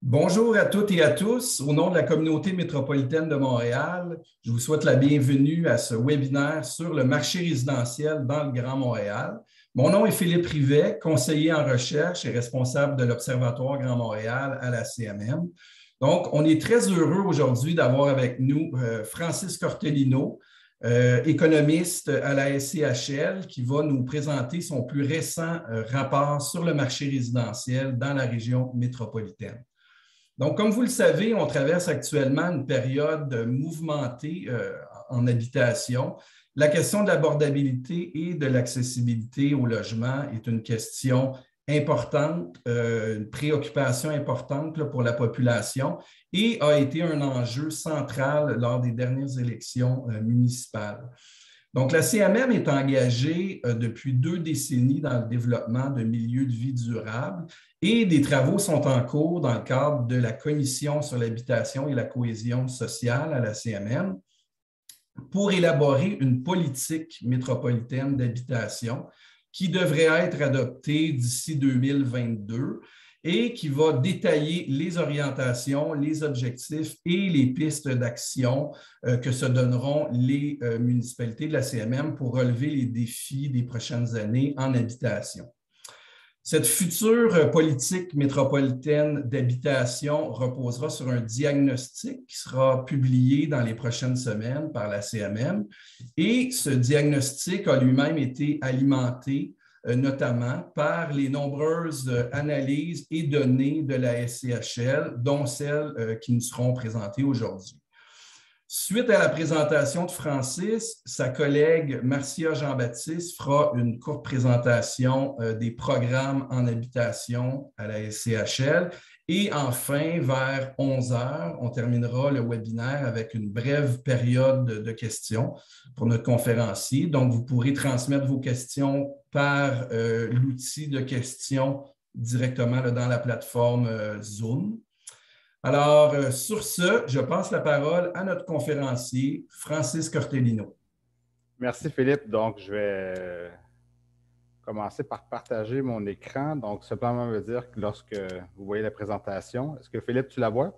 Bonjour à toutes et à tous. Au nom de la communauté métropolitaine de Montréal, je vous souhaite la bienvenue à ce webinaire sur le marché résidentiel dans le Grand Montréal. Mon nom est Philippe Rivet, conseiller en recherche et responsable de l'Observatoire Grand Montréal à la CMM. Donc, on est très heureux aujourd'hui d'avoir avec nous Francis Cortellino, économiste à la SCHL, qui va nous présenter son plus récent rapport sur le marché résidentiel dans la région métropolitaine. Donc, comme vous le savez, on traverse actuellement une période mouvementée en habitation. La question de l'abordabilité et de l'accessibilité au logement est une question importante, une préoccupation importante là, pour la population et a été un enjeu central lors des dernières élections municipales. Donc, la CMM est engagée depuis 2 décennies dans le développement de milieux de vie durables et des travaux sont en cours dans le cadre de la Commission sur l'habitation et la cohésion sociale à la CMM pour élaborer une politique métropolitaine d'habitation qui devrait être adoptée d'ici 2022 et qui va détailler les orientations, les objectifs et les pistes d'action que se donneront les municipalités de la CMM pour relever les défis des prochaines années en habitation. Cette future politique métropolitaine d'habitation reposera sur un diagnostic qui sera publié dans les prochaines semaines par la CMM et ce diagnostic a lui-même été alimenté notamment par les nombreuses analyses et données de la SCHL, dont celles qui nous seront présentées aujourd'hui. Suite à la présentation de Francis, sa collègue Marcia Jean-Baptiste fera une courte présentation des programmes en habitation à la SCHL. Et enfin, vers 11 heures, on terminera le webinaire avec une brève période de questions pour notre conférencier. Donc, vous pourrez transmettre vos questions par l'outil de questions directement là, dans la plateforme Zoom. Alors, sur ce, je passe la parole à notre conférencier, Francis Cortellino. Merci, Philippe. Donc, je vais commencer par partager mon écran. Donc, simplement me dire que lorsque vous voyez la présentation, est-ce que Philippe, tu la vois?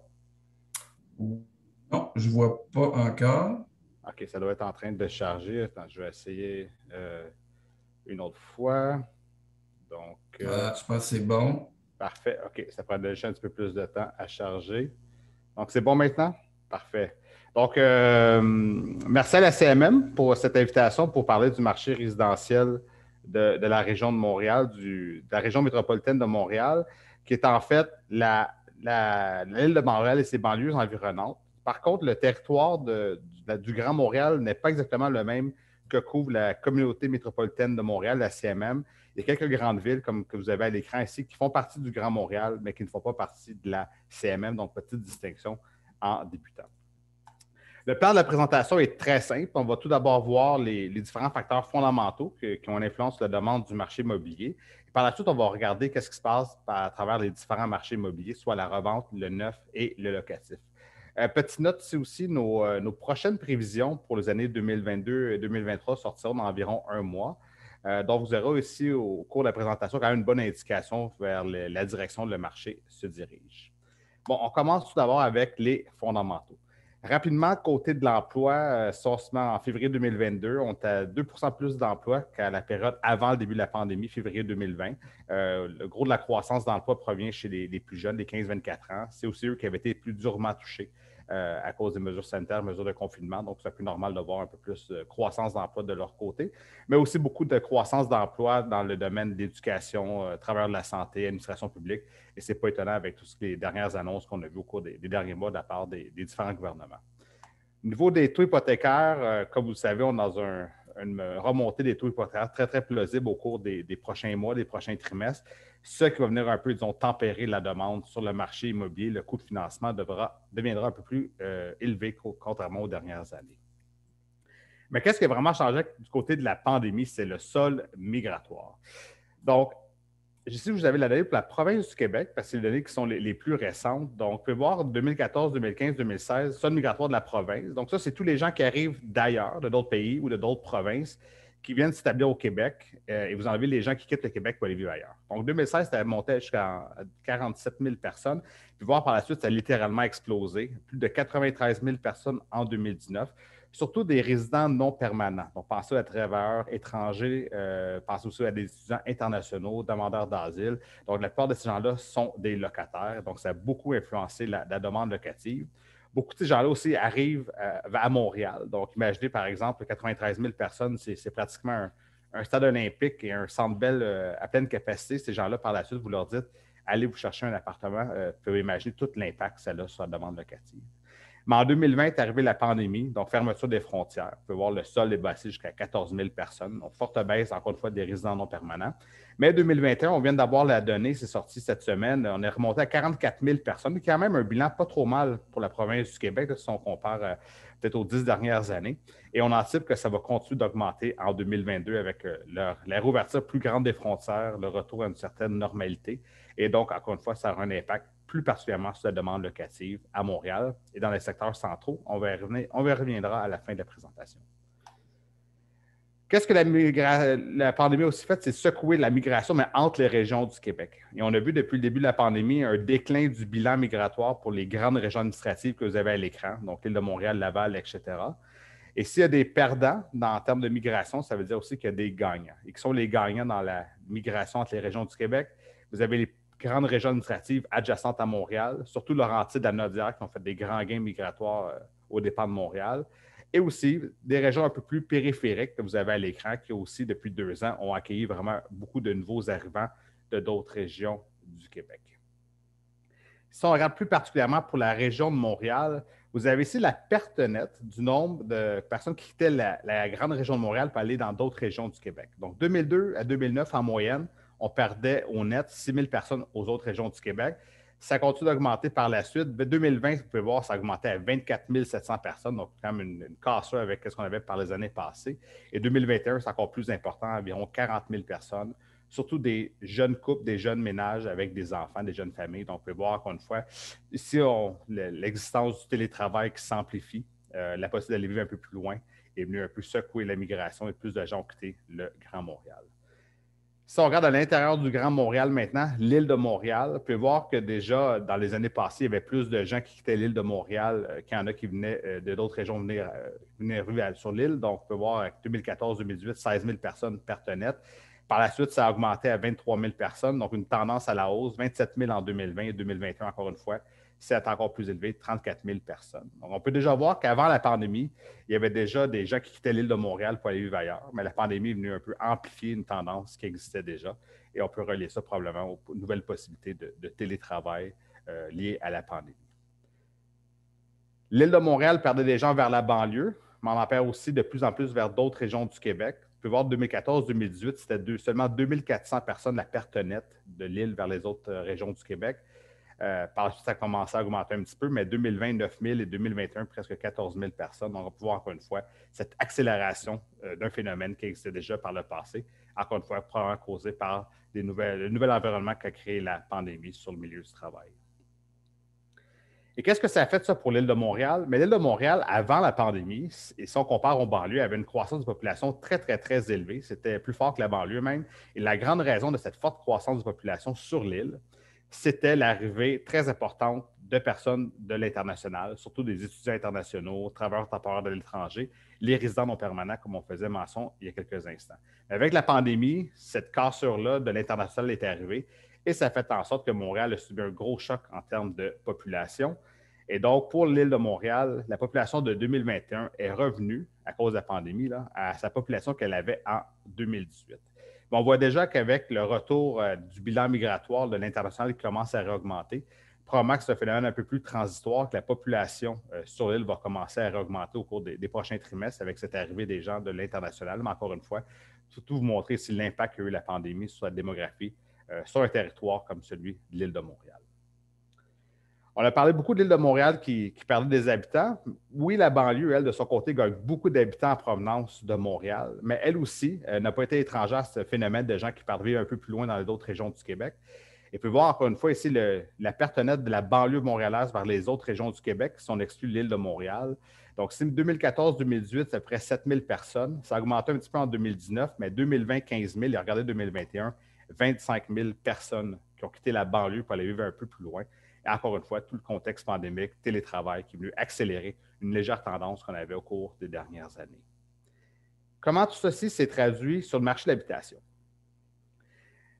Non, je ne vois pas encore. OK, ça doit être en train de charger. Attends, je vais essayer une autre fois. Donc, je pense que c'est bon. Parfait. OK, ça prend déjà un petit peu plus de temps à charger. Donc, c'est bon maintenant? Parfait. Donc, merci à la CMM pour cette invitation pour parler du marché résidentiel de la région de Montréal, de la région métropolitaine de Montréal, qui est en fait l'île de Montréal et ses banlieues environnantes. Par contre, le territoire du Grand Montréal n'est pas exactement le même que couvre la communauté métropolitaine de Montréal, la CMM. Il y a quelques grandes villes, comme que vous avez à l'écran ici, qui font partie du Grand Montréal, mais qui ne font pas partie de la CMM, donc petite distinction en débutant. Le plan de la présentation est très simple. On va tout d'abord voir les différents facteurs fondamentaux qui ont influence la demande du marché immobilier. Et par la suite, on va regarder qu'est-ce qui se passe à travers les différents marchés immobiliers, soit la revente, le neuf et le locatif. Petite note, c'est aussi nos prochaines prévisions pour les années 2022 et 2023 sortiront dans environ un mois. Donc, vous aurez aussi au cours de la présentation quand même une bonne indication vers la direction où le marché se dirige. Bon, on commence tout d'abord avec les fondamentaux. Rapidement, côté de l'emploi, sourcement en février 2022, on est à 2 % plus d'emplois qu'à la période avant le début de la pandémie, février 2020. Le gros de la croissance d'emploi provient chez les plus jeunes, les 15-24 ans. C'est aussi eux qui avaient été plus durement touchés à cause des mesures sanitaires, mesures de confinement. Donc, c'est plus normal de voir un peu plus de croissance d'emploi de leur côté, mais aussi beaucoup de croissance d'emploi dans le domaine de l'éducation, travailleurs de la santé, administration publique. Et ce n'est pas étonnant avec toutes les dernières annonces qu'on a vues au cours des derniers mois de la part des différents gouvernements. Au niveau des taux hypothécaires, comme vous le savez, on est dans une remontée des taux hypothécaires très, très plausible au cours des prochains mois, des prochains trimestres, ce qui va venir un peu, disons, tempérer la demande sur le marché immobilier. Le coût de financement deviendra un peu plus élevé contrairement aux dernières années. Mais qu'est-ce qui a vraiment changé du côté de la pandémie? C'est le sol migratoire. Donc, ici, vous avez la donnée pour la province du Québec, parce que c'est les données qui sont les plus récentes. Donc, vous pouvez voir 2014, 2015, 2016, sol migratoire de la province. Donc, ça, c'est tous les gens qui arrivent d'ailleurs, de d'autres pays ou de d'autres provinces, qui viennent s'établir au Québec et vous enlevez les gens qui quittent le Québec pour aller vivre ailleurs. Donc, 2016, ça montait jusqu'à 47 000 personnes. Puis voir par la suite, ça a littéralement explosé. Plus de 93 000 personnes en 2019. Surtout des résidents non permanents. Donc, pensez à des travailleurs étrangers, pensez aussi à des étudiants internationaux, demandeurs d'asile. Donc, la plupart de ces gens-là sont des locataires. Donc, ça a beaucoup influencé la demande locative. Beaucoup de ces gens-là aussi arrivent à Montréal. Donc, imaginez, par exemple, 93 000 personnes, c'est pratiquement un stade olympique et un centre Bell à pleine capacité. Ces gens-là, par la suite, vous leur dites, allez vous chercher un appartement. Vous pouvez imaginer tout l'impact que ça a sur la demande locative. Mais en 2020 est arrivée la pandémie, donc fermeture des frontières. Vous pouvez voir le sol est baissé jusqu'à 14 000 personnes. Donc, forte baisse, encore une fois, des résidents non permanents. Mais 2021, on vient d'avoir la donnée, c'est sorti cette semaine. On est remonté à 44 000 personnes, qui est quand même un bilan pas trop mal pour la province du Québec, si on compare peut-être aux 10 dernières années. Et on anticipe que ça va continuer d'augmenter en 2022 avec la réouverture plus grande des frontières, le retour à une certaine normalité. Et donc, encore une fois, ça aura un impact plus particulièrement sur la demande locative à Montréal et dans les secteurs centraux. On y reviendra à la fin de la présentation. Qu'est-ce que la pandémie a aussi fait? C'est secouer la migration, mais entre les régions du Québec. Et on a vu depuis le début de la pandémie un déclin du bilan migratoire pour les grandes régions administratives que vous avez à l'écran, donc l'île de Montréal, Laval, etc. Et s'il y a des perdants en termes de migration, ça veut dire aussi qu'il y a des gagnants. Et qui sont les gagnants dans la migration entre les régions du Québec? Vous avez les grandes régions administratives adjacentes à Montréal, surtout Laurentides, la Naudière, qui ont fait des grands gains migratoires aux dépens de Montréal. Et aussi des régions un peu plus périphériques que vous avez à l'écran, qui aussi, depuis 2 ans, ont accueilli vraiment beaucoup de nouveaux arrivants de d'autres régions du Québec. Si on regarde plus particulièrement pour la région de Montréal, vous avez ici la perte nette du nombre de personnes qui quittaient la grande région de Montréal pour aller dans d'autres régions du Québec. Donc, 2002 à 2009, en moyenne, on perdait au net 6 000 personnes aux autres régions du Québec. Ça continue d'augmenter par la suite. 2020, vous pouvez voir, ça a augmenté à 24 700 personnes, donc quand même une cassure avec ce qu'on avait par les années passées. Et 2021, c'est encore plus important, environ 40 000 personnes, surtout des jeunes couples, des jeunes ménages avec des enfants, des jeunes familles. Donc, vous pouvez voir encore une fois, ici, l'existence du télétravail qui s'amplifie, la possibilité d'aller vivre un peu plus loin est venue un peu secouer la migration et plus de gens ont quitté le Grand Montréal. Si on regarde à l'intérieur du Grand Montréal maintenant, l'île de Montréal, vous pouvez voir que déjà, dans les années passées, il y avait plus de gens qui quittaient l'île de Montréal qu'il y en a qui venaient de d'autres régions venir vivre sur l'île. Donc, on peut voir avec 2014-2018, 16 000 personnes perte nette. Par la suite, ça a augmenté à 23 000 personnes, donc une tendance à la hausse, 27 000 en 2020 et 2021, encore une fois, c'est encore plus élevé, 34 000 personnes. Donc, on peut déjà voir qu'avant la pandémie, il y avait déjà des gens qui quittaient l'île de Montréal pour aller vivre ailleurs, mais la pandémie est venue un peu amplifier une tendance qui existait déjà et on peut relier ça probablement aux nouvelles possibilités de télétravail liées à la pandémie. L'île de Montréal perdait des gens vers la banlieue, mais on en perd aussi de plus en plus vers d'autres régions du Québec. Vous pouvez voir 2014-2018, c'était seulement 2400 personnes la perte nette de l'île vers les autres régions du Québec. Par la suite, ça a commencé à augmenter un petit peu, mais 2020, 9 000 et 2021, presque 14 000 personnes. Donc, on va pouvoir, encore une fois, cette accélération d'un phénomène qui existait déjà par le passé, encore une fois, probablement causé par le nouvel environnement qu'a créé la pandémie sur le milieu du travail. Et qu'est-ce que ça a fait, ça, pour l'île de Montréal? Mais l'île de Montréal, avant la pandémie, et si on compare aux banlieues, avait une croissance de population très, très, très élevée. C'était plus fort que la banlieue même. Et la grande raison de cette forte croissance de population sur l'île, c'était l'arrivée très importante de personnes de l'international, surtout des étudiants internationaux, travailleurs temporaires de l'étranger, les résidents non permanents, comme on faisait mention il y a quelques instants. Avec la pandémie, cette cassure-là de l'international est arrivée et ça a fait en sorte que Montréal a subi un gros choc en termes de population. Et donc, pour l'île de Montréal, la population de 2021 est revenue, à cause de la pandémie, là, à sa population qu'elle avait en 2018. On voit déjà qu'avec le retour du bilan migratoire de l'international qui commence à réaugmenter, probablement que c'est un phénomène un peu plus transitoire, que la population sur l'île va commencer à réaugmenter au cours des prochains trimestres avec cette arrivée des gens de l'international. Mais encore une fois, surtout vous montrer si l'impact qu'a eu la pandémie sur la démographie sur un territoire comme celui de l'île de Montréal. On a parlé beaucoup de l'île de Montréal qui perdait des habitants. Oui, la banlieue, elle, de son côté, gagne beaucoup d'habitants en provenance de Montréal, mais elle aussi n'a pas été étrangère à ce phénomène de gens qui partent vivre un peu plus loin dans d'autres régions du Québec. Et puis voir encore une fois ici la perte nette de la banlieue montréalaise vers les autres régions du Québec, si on exclut l'île de Montréal. Donc, si 2014-2018, c'est à peu près 7 000 personnes. Ça a augmenté un petit peu en 2019, mais 2020, 15 000. Et regardez 2021, 25 000 personnes qui ont quitté la banlieue pour aller vivre un peu plus loin. Et encore une fois, tout le contexte pandémique, télétravail qui est venu accélérer une légère tendance qu'on avait au cours des dernières années. Comment tout ceci s'est traduit sur le marché de l'habitation?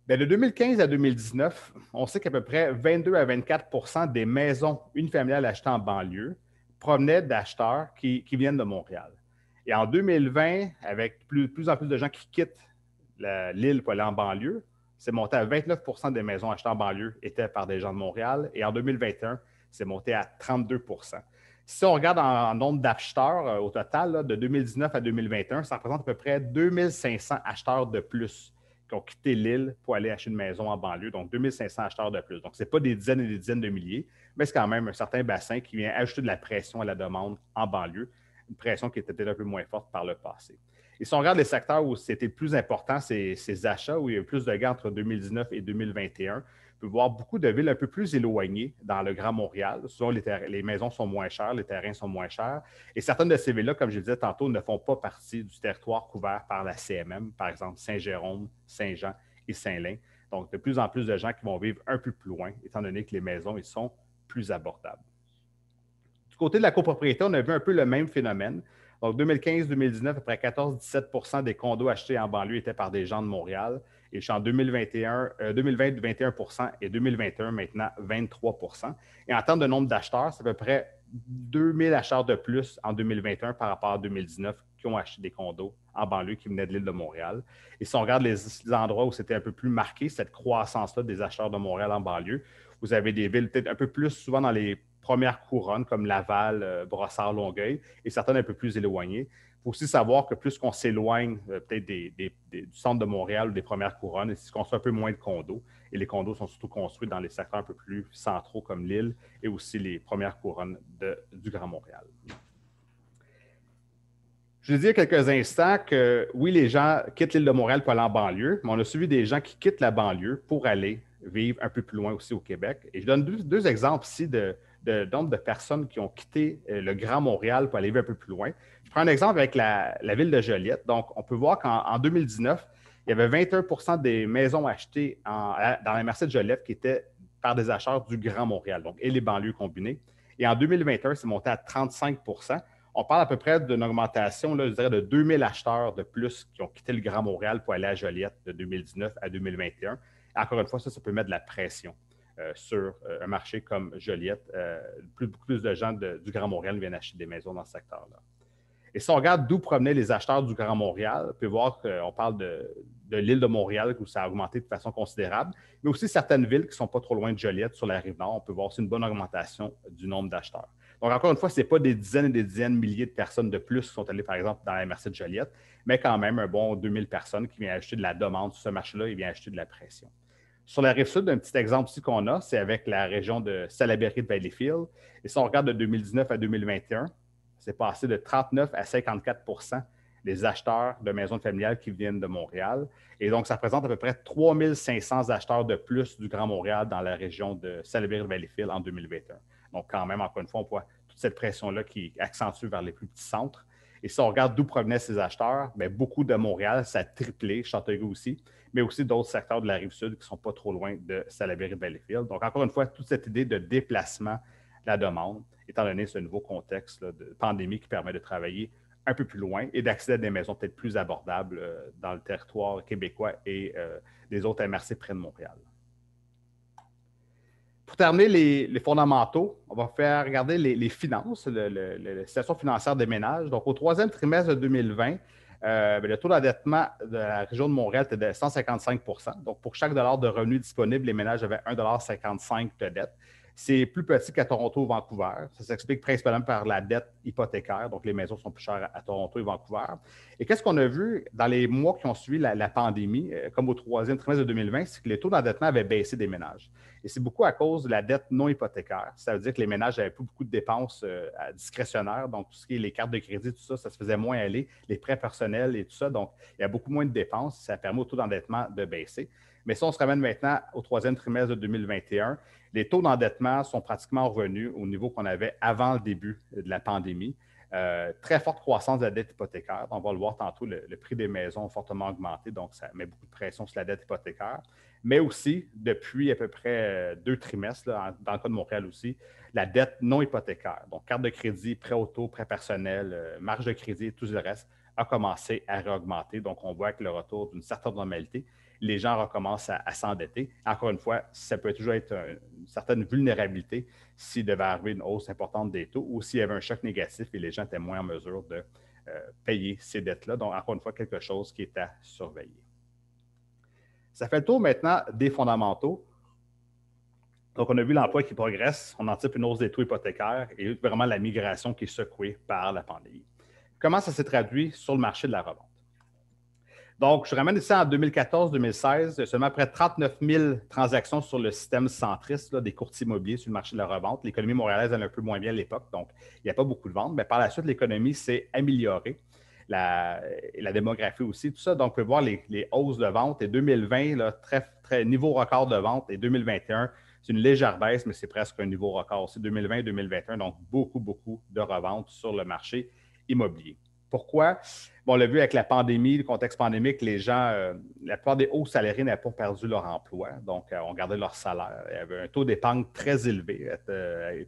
Bien, de 2015 à 2019, on sait qu'à peu près 22 à 24 des maisons unifamiliales achetées en banlieue provenaient d'acheteurs qui viennent de Montréal. Et en 2020, avec plus en plus de gens qui quittent l'île pour aller en banlieue, c'est monté à 29 des maisons achetées en banlieue étaient par des gens de Montréal. Et en 2021, c'est monté à 32 Si on regarde en nombre d'acheteurs au total, là, de 2019 à 2021, ça représente à peu près 2500 acheteurs de plus qui ont quitté l'île pour aller acheter une maison en banlieue. Donc, 2500 acheteurs de plus. Donc, ce n'est pas des dizaines et des dizaines de milliers, mais c'est quand même un certain bassin qui vient ajouter de la pression à la demande en banlieue, une pression qui était peut-être un peu moins forte par le passé. Et si on regarde les secteurs où c'était le plus important, ces achats, où il y a eu plus de gains entre 2019 et 2021, on peut voir beaucoup de villes un peu plus éloignées dans le Grand Montréal. Souvent, les maisons sont moins chères, les terrains sont moins chers. Et certaines de ces villes-là, comme je le disais tantôt, ne font pas partie du territoire couvert par la CMM, par exemple Saint-Jérôme, Saint-Jean et Saint-Lin. Donc, de plus en plus de gens qui vont vivre un peu plus loin, étant donné que les maisons ils sont plus abordables. Du côté de la copropriété, on a vu un peu le même phénomène. Donc, 2015-2019, à peu près 14-17 des condos achetés en banlieue étaient par des gens de Montréal. Et en 2020, 21 et 2021, maintenant 23 Et en termes de nombre d'acheteurs, c'est à peu près 2000 acheteurs de plus en 2021 par rapport à 2019 qui ont acheté des condos en banlieue qui venaient de l'île de Montréal. Et si on regarde les endroits où c'était un peu plus marqué, cette croissance-là des acheteurs de Montréal en banlieue, vous avez des villes peut-être un peu plus souvent dans les premières couronnes comme Laval, Brossard, Longueuil, et certaines un peu plus éloignées. Il faut aussi savoir que plus qu'on s'éloigne peut-être du centre de Montréal ou des premières couronnes, il se construit un peu moins de condos. Et les condos sont surtout construits dans les secteurs un peu plus centraux comme l'île et aussi les premières couronnes du Grand Montréal. Je vous ai dit il y a quelques instants que oui, les gens quittent l'île de Montréal pour aller en banlieue, mais on a suivi des gens qui quittent la banlieue pour aller vivre un peu plus loin aussi au Québec. Et je donne deux exemples ici de nombre de personnes qui ont quitté le Grand Montréal pour aller vivre un peu plus loin. Je prends un exemple avec la ville de Joliette. Donc, on peut voir qu'en 2019, il y avait 21 des maisons achetées dans la MRC de Joliette qui étaient par des acheteurs du Grand Montréal, donc et les banlieues combinées. Et en 2021, c'est monté à 35 On parle à peu près d'une augmentation, là, je dirais, de 2000 acheteurs de plus qui ont quitté le Grand Montréal pour aller à Joliette de 2019 à 2021. Encore une fois, ça peut mettre de la pression sur un marché comme Joliette. Beaucoup plus de gens du Grand Montréal viennent acheter des maisons dans ce secteur-là. Et si on regarde d'où provenaient les acheteurs du Grand Montréal, on peut voir qu'on parle de l'île de Montréal où ça a augmenté de façon considérable, mais aussi certaines villes qui ne sont pas trop loin de Joliette sur la Rive-Nord. On peut voir aussi une bonne augmentation du nombre d'acheteurs. Donc, encore une fois, ce n'est pas des dizaines et des dizaines de milliers de personnes de plus qui sont allées, par exemple, dans la MRC de Joliette, mais quand même un bon 2000 personnes qui viennent acheter de la demande sur ce marché-là et viennent acheter de la pression. Sur la Rive-Sud, un petit exemple aussi qu'on a, c'est avec la région de Salaberry de Valleyfield. Et si on regarde de 2019 à 2021, c'est passé de 39 à 54 des acheteurs de maisons familiales qui viennent de Montréal. Et donc, ça représente à peu près 3500 acheteurs de plus du Grand Montréal dans la région de Salaberry de Valleyfield en 2021. Donc, quand même, encore une fois, on voit toute cette pression-là qui accentue vers les plus petits centres. Et si on regarde d'où provenaient ces acheteurs, bien, beaucoup de Montréal, ça a triplé, Châteauguay aussi, mais aussi d'autres secteurs de la Rive-Sud qui ne sont pas trop loin de Salaberry-Valleyfield. Donc, encore une fois, toute cette idée de déplacement de la demande, étant donné ce nouveau contexte là, de pandémie qui permet de travailler un peu plus loin et d'accéder à des maisons peut-être plus abordables dans le territoire québécois et des autres MRC près de Montréal. Pour terminer les fondamentaux, on va faire regarder les finances, la situation financière des ménages. Donc, au troisième trimestre de 2020, le taux d'endettement de la région de Montréal était de 155 Donc, pour chaque dollar de revenu disponible, les ménages avaient 1,55 $ de dette. C'est plus petit qu'à Toronto ou Vancouver. Ça s'explique principalement par la dette hypothécaire. Donc, les maisons sont plus chères à Toronto et Vancouver. Et qu'est-ce qu'on a vu dans les mois qui ont suivi la pandémie, comme au troisième trimestre de 2020, c'est que les taux d'endettement avaient baissé des ménages. Et c'est beaucoup à cause de la dette non hypothécaire. Ça veut dire que les ménages n'avaient plus beaucoup de dépenses discrétionnaires. Donc, tout ce qui est les cartes de crédit, tout ça, ça se faisait moins aller. Les prêts personnels et tout ça. Donc, il y a beaucoup moins de dépenses. Ça permet au taux d'endettement de baisser. Mais si on se ramène maintenant au troisième trimestre de 2021, les taux d'endettement sont pratiquement revenus au niveau qu'on avait avant le début de la pandémie. Très forte croissance de la dette hypothécaire. On va le voir tantôt, le prix des maisons a fortement augmenté, donc ça met beaucoup de pression sur la dette hypothécaire. Mais aussi, depuis à peu près 2 trimestres, là, dans le cas de Montréal aussi, la dette non hypothécaire, donc carte de crédit, prêt auto, prêt personnel, marge de crédit et tout le reste, a commencé à réaugmenter. Donc, on voit que le retour d'une certaine normalité, les gens recommencent à s'endetter. Encore une fois, ça peut toujours être une certaine vulnérabilité s'il devait arriver une hausse importante des taux ou s'il y avait un choc négatif et les gens étaient moins en mesure de payer ces dettes-là. Donc, encore une fois, quelque chose qui est à surveiller. Ça fait le tour maintenant des fondamentaux. Donc, on a vu l'emploi qui progresse, on anticipe une hausse des taux hypothécaires et vraiment la migration qui est secouée par la pandémie. Comment ça s'est traduit sur le marché de la revente? Donc, je ramène ici en 2014-2016, il y a seulement près de 39 000 transactions sur le système centriste là, des courtiers immobiliers sur le marché de la revente. L'économie montréalaise allait un peu moins bien à l'époque, donc il n'y a pas beaucoup de ventes. Mais par la suite, l'économie s'est améliorée. La démographie aussi, tout ça. Donc, on peut voir les hausses de vente. Et 2020, là, très niveau record de vente. Et 2021, c'est une légère baisse, mais c'est presque un niveau record aussi. 2020 et 2021, donc beaucoup de reventes sur le marché immobilier. Pourquoi? Bon, on l'a vu avec la pandémie, le contexte pandémique, les gens, la plupart des hauts salariés n'avaient pas perdu leur emploi, donc on gardait leur salaire. Il y avait un taux d'épargne très élevé,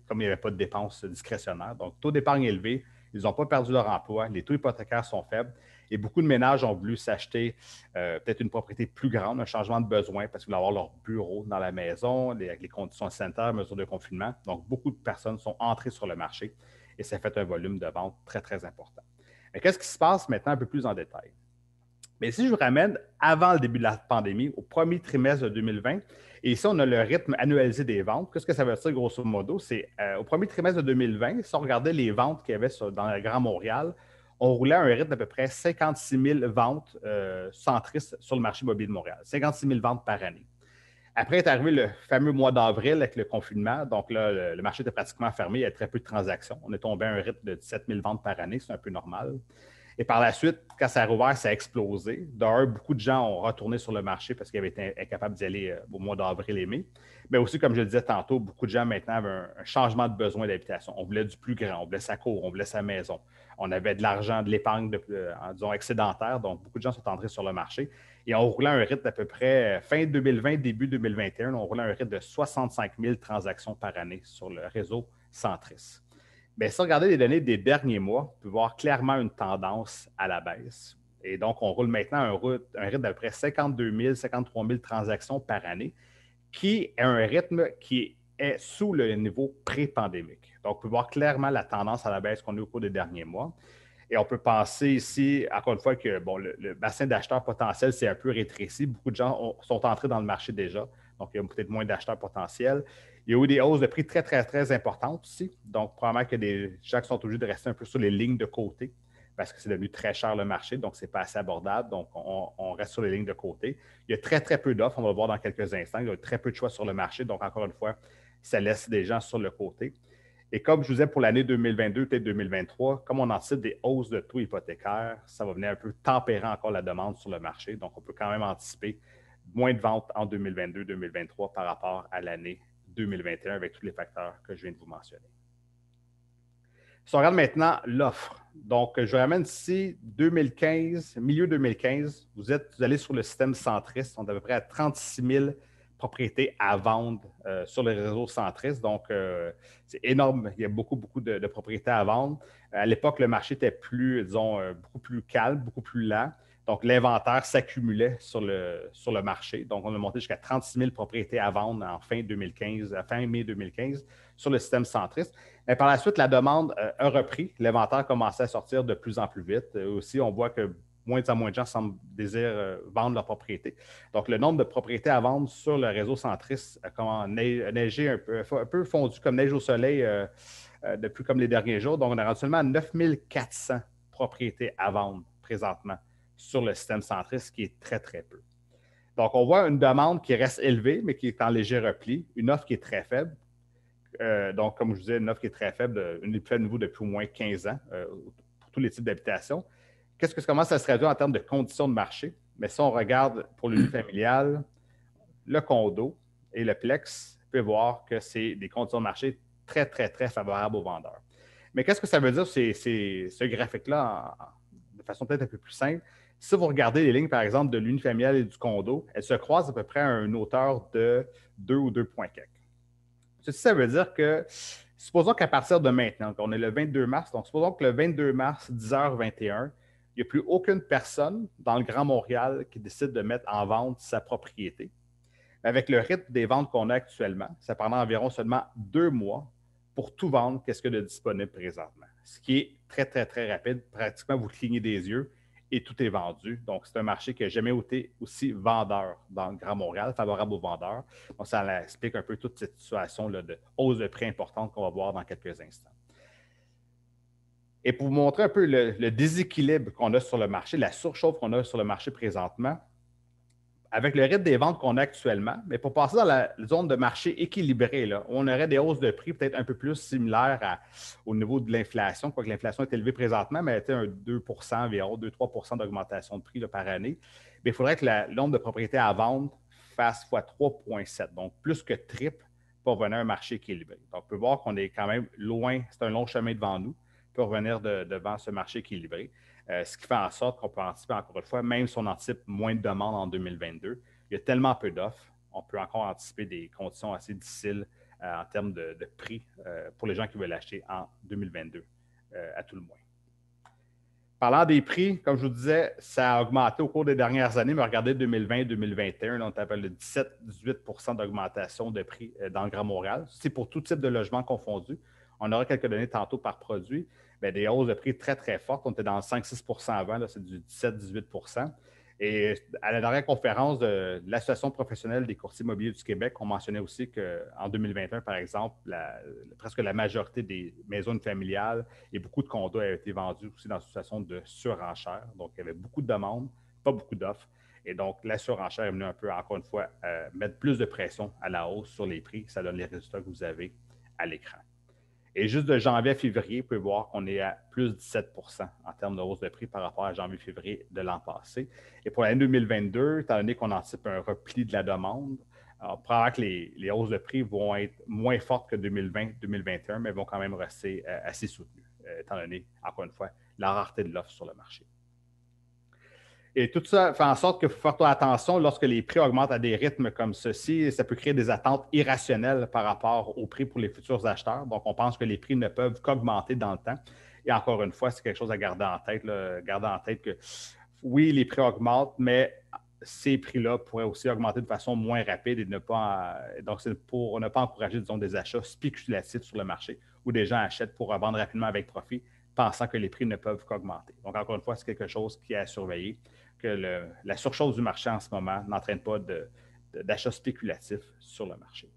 comme il n'y avait pas de dépenses discrétionnaires. Donc, taux d'épargne élevé, ils n'ont pas perdu leur emploi, les taux hypothécaires sont faibles et beaucoup de ménages ont voulu s'acheter peut-être une propriété plus grande, un changement de besoin parce qu'ils voulaient avoir leur bureau dans la maison, avec les conditions sanitaires, mesures de confinement. Donc, beaucoup de personnes sont entrées sur le marché et ça fait un volume de vente très important. Mais qu'est-ce qui se passe maintenant un peu plus en détail? Mais si je vous ramène avant le début de la pandémie, au premier trimestre de 2020, et ici, on a le rythme annualisé des ventes. Qu'est-ce que ça veut dire, grosso modo? C'est au premier trimestre de 2020, si on regardait les ventes qu'il y avait dans le Grand Montréal, on roulait à un rythme d'à peu près 56 000 ventes centristes sur le marché immobilier de Montréal. 56 000 ventes par année. Après est arrivé le fameux mois d'avril avec le confinement. Donc là, le marché était pratiquement fermé. Il y avait très peu de transactions. On est tombé à un rythme de 17 000 ventes par année. C'est un peu normal. Et par la suite, quand ça a rouvert, ça a explosé. D'un, beaucoup de gens ont retourné sur le marché parce qu'ils avaient été incapables d'y aller au mois d'avril et mai. Mais aussi, comme je le disais tantôt, beaucoup de gens maintenant avaient un changement de besoin d'habitation. On voulait du plus grand, on voulait sa cour, on voulait sa maison. On avait de l'argent, de l'épargne, disons, excédentaire. Donc, beaucoup de gens sont entrés sur le marché. Et on roulait un rythme d'à peu près fin 2020, début 2021, on roulait un rythme de 65 000 transactions par année sur le réseau Centris. Bien, si vous regardez les données des derniers mois, vous pouvez voir clairement une tendance à la baisse. Et donc, on roule maintenant un rythme d'à peu près 52 000, 53 000 transactions par année, qui est un rythme qui est sous le niveau pré-pandémique. Donc, vous pouvez voir clairement la tendance à la baisse qu'on a eu au cours des derniers mois. Et on peut penser ici, encore une fois, que bon, le bassin d'acheteurs potentiels s'est un peu rétréci. Beaucoup de gens sont entrés dans le marché déjà. Donc, il y a peut-être moins d'acheteurs potentiels. Il y a eu des hausses de prix très importantes aussi. Donc, probablement que des gens qui sont obligés de rester un peu sur les lignes de côté parce que c'est devenu très cher le marché, donc ce n'est pas assez abordable. Donc, on reste sur les lignes de côté. Il y a très peu d'offres. On va le voir dans quelques instants. Il y a très peu de choix sur le marché. Donc, encore une fois, ça laisse des gens sur le côté. Et comme je vous disais pour l'année 2022, peut-être 2023, comme on anticipe des hausses de taux hypothécaires, ça va venir un peu tempérer encore la demande sur le marché. Donc, on peut quand même anticiper moins de ventes en 2022-2023 par rapport à l'année 2021 avec tous les facteurs que je viens de vous mentionner. Si on regarde maintenant l'offre, donc je ramène ici 2015, milieu 2015, vous allez sur le système centriste, on est à peu près à 36 000 propriétés à vendre sur le réseau centriste. Donc, c'est énorme. Il y a beaucoup de propriétés à vendre. À l'époque, le marché était plus, disons, beaucoup plus calme, beaucoup plus lent. Donc, l'inventaire s'accumulait sur le marché. Donc, on a monté jusqu'à 36 000 propriétés à vendre en fin mai 2015 sur le système centriste. Mais par la suite, la demande a repris. L'inventaire commençait à sortir de plus en plus vite. Aussi, on voit que moins en moins de gens semblent désirer vendre leur propriété. Donc, le nombre de propriétés à vendre sur le réseau centriste a neigé un peu fondu comme neige au soleil depuis comme les derniers jours. Donc, on est rendu seulement à 9 400 propriétés à vendre présentement sur le système centriste, ce qui est très peu. Donc, on voit une demande qui reste élevée, mais qui est en léger repli, une offre qui est très faible. Donc, comme je vous disais, une offre qui est très faible, une des plus faibles niveaux depuis au moins 15 ans pour tous les types d'habitations. Qu'est-ce que ça commence à se traduire en termes de conditions de marché? Mais si on regarde pour l'unité familiale, le condo et le plex, vous pouvez voir que c'est des conditions de marché très, très, très favorables aux vendeurs. Mais qu'est-ce que ça veut dire, ce graphique-là, de façon peut-être un peu plus simple? Si vous regardez les lignes, par exemple, de l'unifamilial et du condo, elles se croisent à peu près à une hauteur de 2 ou 2 points quelques. Ceci, ça veut dire que, supposons qu'à partir de maintenant, on est le 22 mars, donc supposons que le 22 mars, 10h21, il n'y a plus aucune personne dans le Grand Montréal qui décide de mettre en vente sa propriété. Avec le rythme des ventes qu'on a actuellement, ça prendra environ seulement 2 mois pour tout vendre qu'est-ce qu'il y a de disponible présentement. Ce qui est très, très, très rapide. Pratiquement, vous clignez des yeux et tout est vendu. Donc, c'est un marché qui n'a jamais été aussi vendeur dans le Grand Montréal, favorable aux vendeurs. Donc, ça explique un peu toute cette situation là, de hausse de prix importante qu'on va voir dans quelques instants. Et pour vous montrer un peu le déséquilibre qu'on a sur le marché, la surchauffe qu'on a sur le marché présentement, avec le rythme des ventes qu'on a actuellement, mais pour passer dans la zone de marché équilibrée, là, on aurait des hausses de prix peut-être un peu plus similaires au niveau de l'inflation, quoique l'inflation est élevée présentement, mais elle était un 2 environ, 2-3 d'augmentation de prix là, par année. Mais il faudrait que le nombre de propriétés à vendre fasse fois 3,7, donc plus que triple pour revenir à un marché équilibré. Donc, on peut voir qu'on est quand même loin, c'est un long chemin devant nous pour revenir devant ce marché équilibré. Ce qui fait en sorte qu'on peut anticiper encore une fois, même si on anticipe moins de demandes en 2022, il y a tellement peu d'offres, on peut encore anticiper des conditions assez difficiles en termes de prix pour les gens qui veulent acheter en 2022, à tout le moins. Parlant des prix, comme je vous disais, ça a augmenté au cours des dernières années, mais regardez 2020-2021, on appelle le 17-18 d'augmentation de prix dans le Grand Montréal. C'est pour tout type de logement confondu. On aura quelques données tantôt par produit. Bien, des hausses de prix très, très fortes. On était dans le 5-6 avant, là, c'est du 17-18 Et à la dernière conférence de l'Association professionnelle des courtiers immobiliers du Québec, on mentionnait aussi qu'en 2021, par exemple, presque la majorité des maisons familiales et beaucoup de condos avaient été vendus aussi dans une situation de surenchère. Donc, il y avait beaucoup de demandes, pas beaucoup d'offres. Et donc, la surenchère est venue un peu, encore une fois, mettre plus de pression à la hausse sur les prix. Ça donne les résultats que vous avez à l'écran. Et juste de janvier à février, vous pouvez voir qu'on est à plus de 17 en termes de hausse de prix par rapport à janvier-février de l'an passé. Et pour l'année 2022, étant donné qu'on anticipe un repli de la demande, probablement que les hausses de prix vont être moins fortes que 2020-2021, mais vont quand même rester assez soutenues, étant donné, encore une fois, la rareté de l'offre sur le marché. Et tout ça fait en sorte qu'il faut faire attention lorsque les prix augmentent à des rythmes comme ceci. Ça peut créer des attentes irrationnelles par rapport aux prix pour les futurs acheteurs. Donc, on pense que les prix ne peuvent qu'augmenter dans le temps. Et encore une fois, c'est quelque chose à garder en tête. Là. Garder en tête que oui, les prix augmentent, mais ces prix-là pourraient aussi augmenter de façon moins rapide et donc c'est pour ne pas encourager, disons, des achats spéculatifs sur le marché où des gens achètent pour revendre rapidement avec profit, pensant que les prix ne peuvent qu'augmenter. Donc, encore une fois, c'est quelque chose qui est à surveiller, que la surchauffe du marché en ce moment n'entraîne pas d'achats spéculatifs sur le marché.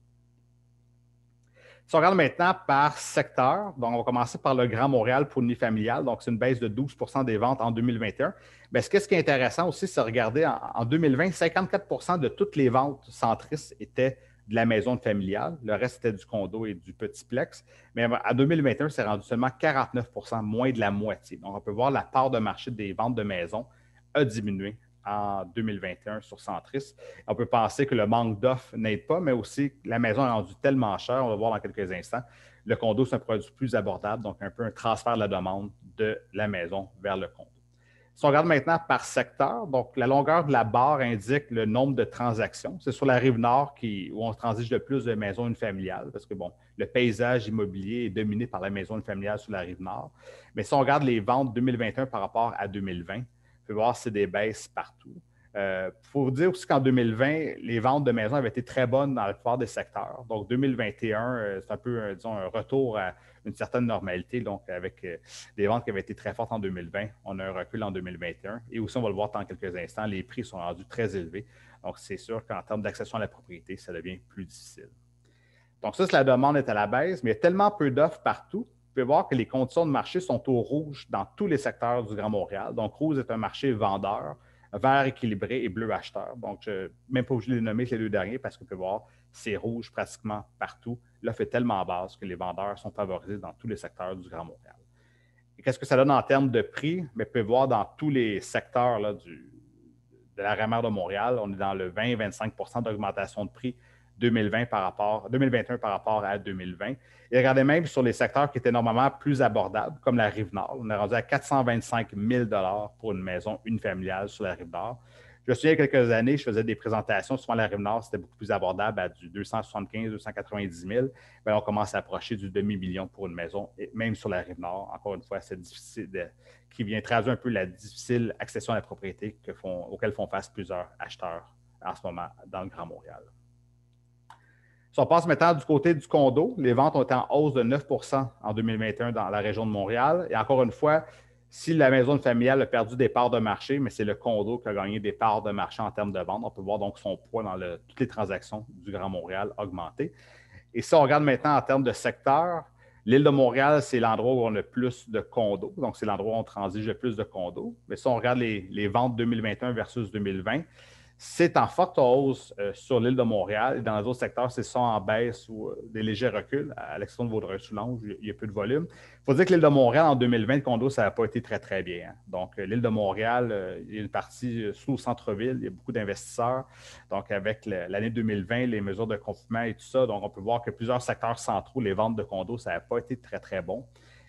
Si on regarde maintenant par secteur, donc on va commencer par le Grand Montréal pour unifamilial, donc c'est une baisse de 12 des ventes en 2021. Mais ce qui est intéressant aussi, c'est de regarder en 2020, 54 de toutes les ventes centristes étaient de la maison familiale. Le reste, c'était du condo et du petit plex. Mais en 2021, c'est rendu seulement 49 moins de la moitié. Donc, on peut voir la part de marché des ventes de maisons a diminué en 2021 sur Centris. On peut penser que le manque d'offres n'aide pas, mais aussi que la maison est rendue tellement chère, on va voir dans quelques instants. Le condo, c'est un produit plus abordable, donc un peu un transfert de la demande de la maison vers le condo. Si on regarde maintenant par secteur, donc la longueur de la barre indique le nombre de transactions. C'est sur la rive nord où on transige le plus de maisons unifamiliales, parce que bon, le paysage immobilier est dominé par la maison unifamiliale sur la rive nord. Mais si on regarde les ventes 2021 par rapport à 2020, on peut voir que c'est des baisses partout. Il faut vous dire aussi qu'en 2020, les ventes de maisons avaient été très bonnes dans la plupart des secteurs. Donc, 2021, c'est un peu, disons, un retour à une certaine normalité. Donc, avec des ventes qui avaient été très fortes en 2020, on a un recul en 2021. Et aussi, on va le voir dans quelques instants, les prix sont rendus très élevés. Donc, c'est sûr qu'en termes d'accession à la propriété, ça devient plus difficile. Donc, ça, c'est la demande est à la baisse, mais il y a tellement peu d'offres partout. Vous pouvez voir que les conditions de marché sont au rouge dans tous les secteurs du Grand Montréal. Donc, rouge est un marché vendeur, vert équilibré et bleu acheteur. Donc, même pas obligé de les nommer les deux derniers parce que vous pouvez voir, c'est rouge pratiquement partout. L'offre est tellement basse que les vendeurs sont favorisés dans tous les secteurs du Grand Montréal. Et qu'est-ce que ça donne en termes de prix? Mais vous pouvez voir dans tous les secteurs là, de la REMER de Montréal. On est dans le 20-25 d'augmentation de prix 2021 par rapport à 2020. Et regardez même sur les secteurs qui étaient normalement plus abordables, comme la Rive-Nord. On est rendu à 425 000 pour une maison unifamiliale sur la Rive-Nord. Je me souviens, il y a quelques années, je faisais des présentations. Souvent, la Rive-Nord, c'était beaucoup plus abordable à du 275 290 000. Bien, on commence à approcher du demi-million pour une maison, et même sur la Rive-Nord. Encore une fois, c'est difficile qui vient traduire un peu la difficile accession à la propriété auquel font face plusieurs acheteurs en ce moment dans le Grand Montréal. Si on passe maintenant du côté du condo, les ventes ont été en hausse de 9 en 2021 dans la région de Montréal. Et encore une fois, si la maison familiale a perdu des parts de marché, mais c'est le condo qui a gagné des parts de marché en termes de vente. On peut voir donc son poids dans toutes les transactions du Grand Montréal augmenter. Et si on regarde maintenant en termes de secteur, l'île de Montréal, c'est l'endroit où on a plus de condos. Donc, c'est l'endroit où on transige le plus de condos. Mais si on regarde les ventes 2021 versus 2020, c'est en forte hausse sur l'île de Montréal. Et dans les autres secteurs, c'est ça en baisse ou des légers reculs. À l'exception de Vaudreuil-Soulanges, il y a peu de volume. Il faut dire que l'île de Montréal, en 2020, le condo, ça n'a pas été très, très bien. Hein. Donc, l'île de Montréal, il y a une partie sous le centre-ville. Il y a beaucoup d'investisseurs. Donc, avec l'année 2020, les mesures de confinement et tout ça, donc on peut voir que plusieurs secteurs centraux, les ventes de condos, ça n'a pas été très, très bon.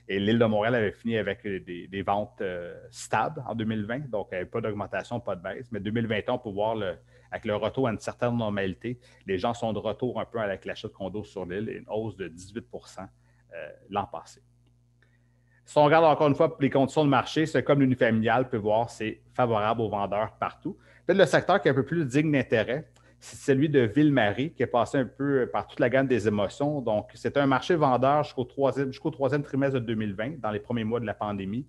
Et l'île de Montréal avait fini avec des ventes stables en 2020, donc il n'y avait pas d'augmentation, pas de baisse. Mais 2021, on peut voir avec le retour à une certaine normalité, les gens sont de retour un peu avec l'achat de condos sur l'île et une hausse de 18 l'an passé. Si on regarde encore une fois les conditions de marché, c'est comme l'unifamilial peut voir, c'est favorable aux vendeurs partout. Peut-être le secteur qui est un peu plus digne d'intérêt, c'est celui de Ville-Marie, qui est passé un peu par toute la gamme des émotions. Donc, c'est un marché vendeur jusqu'au troisième trimestre de 2020, dans les premiers mois de la pandémie.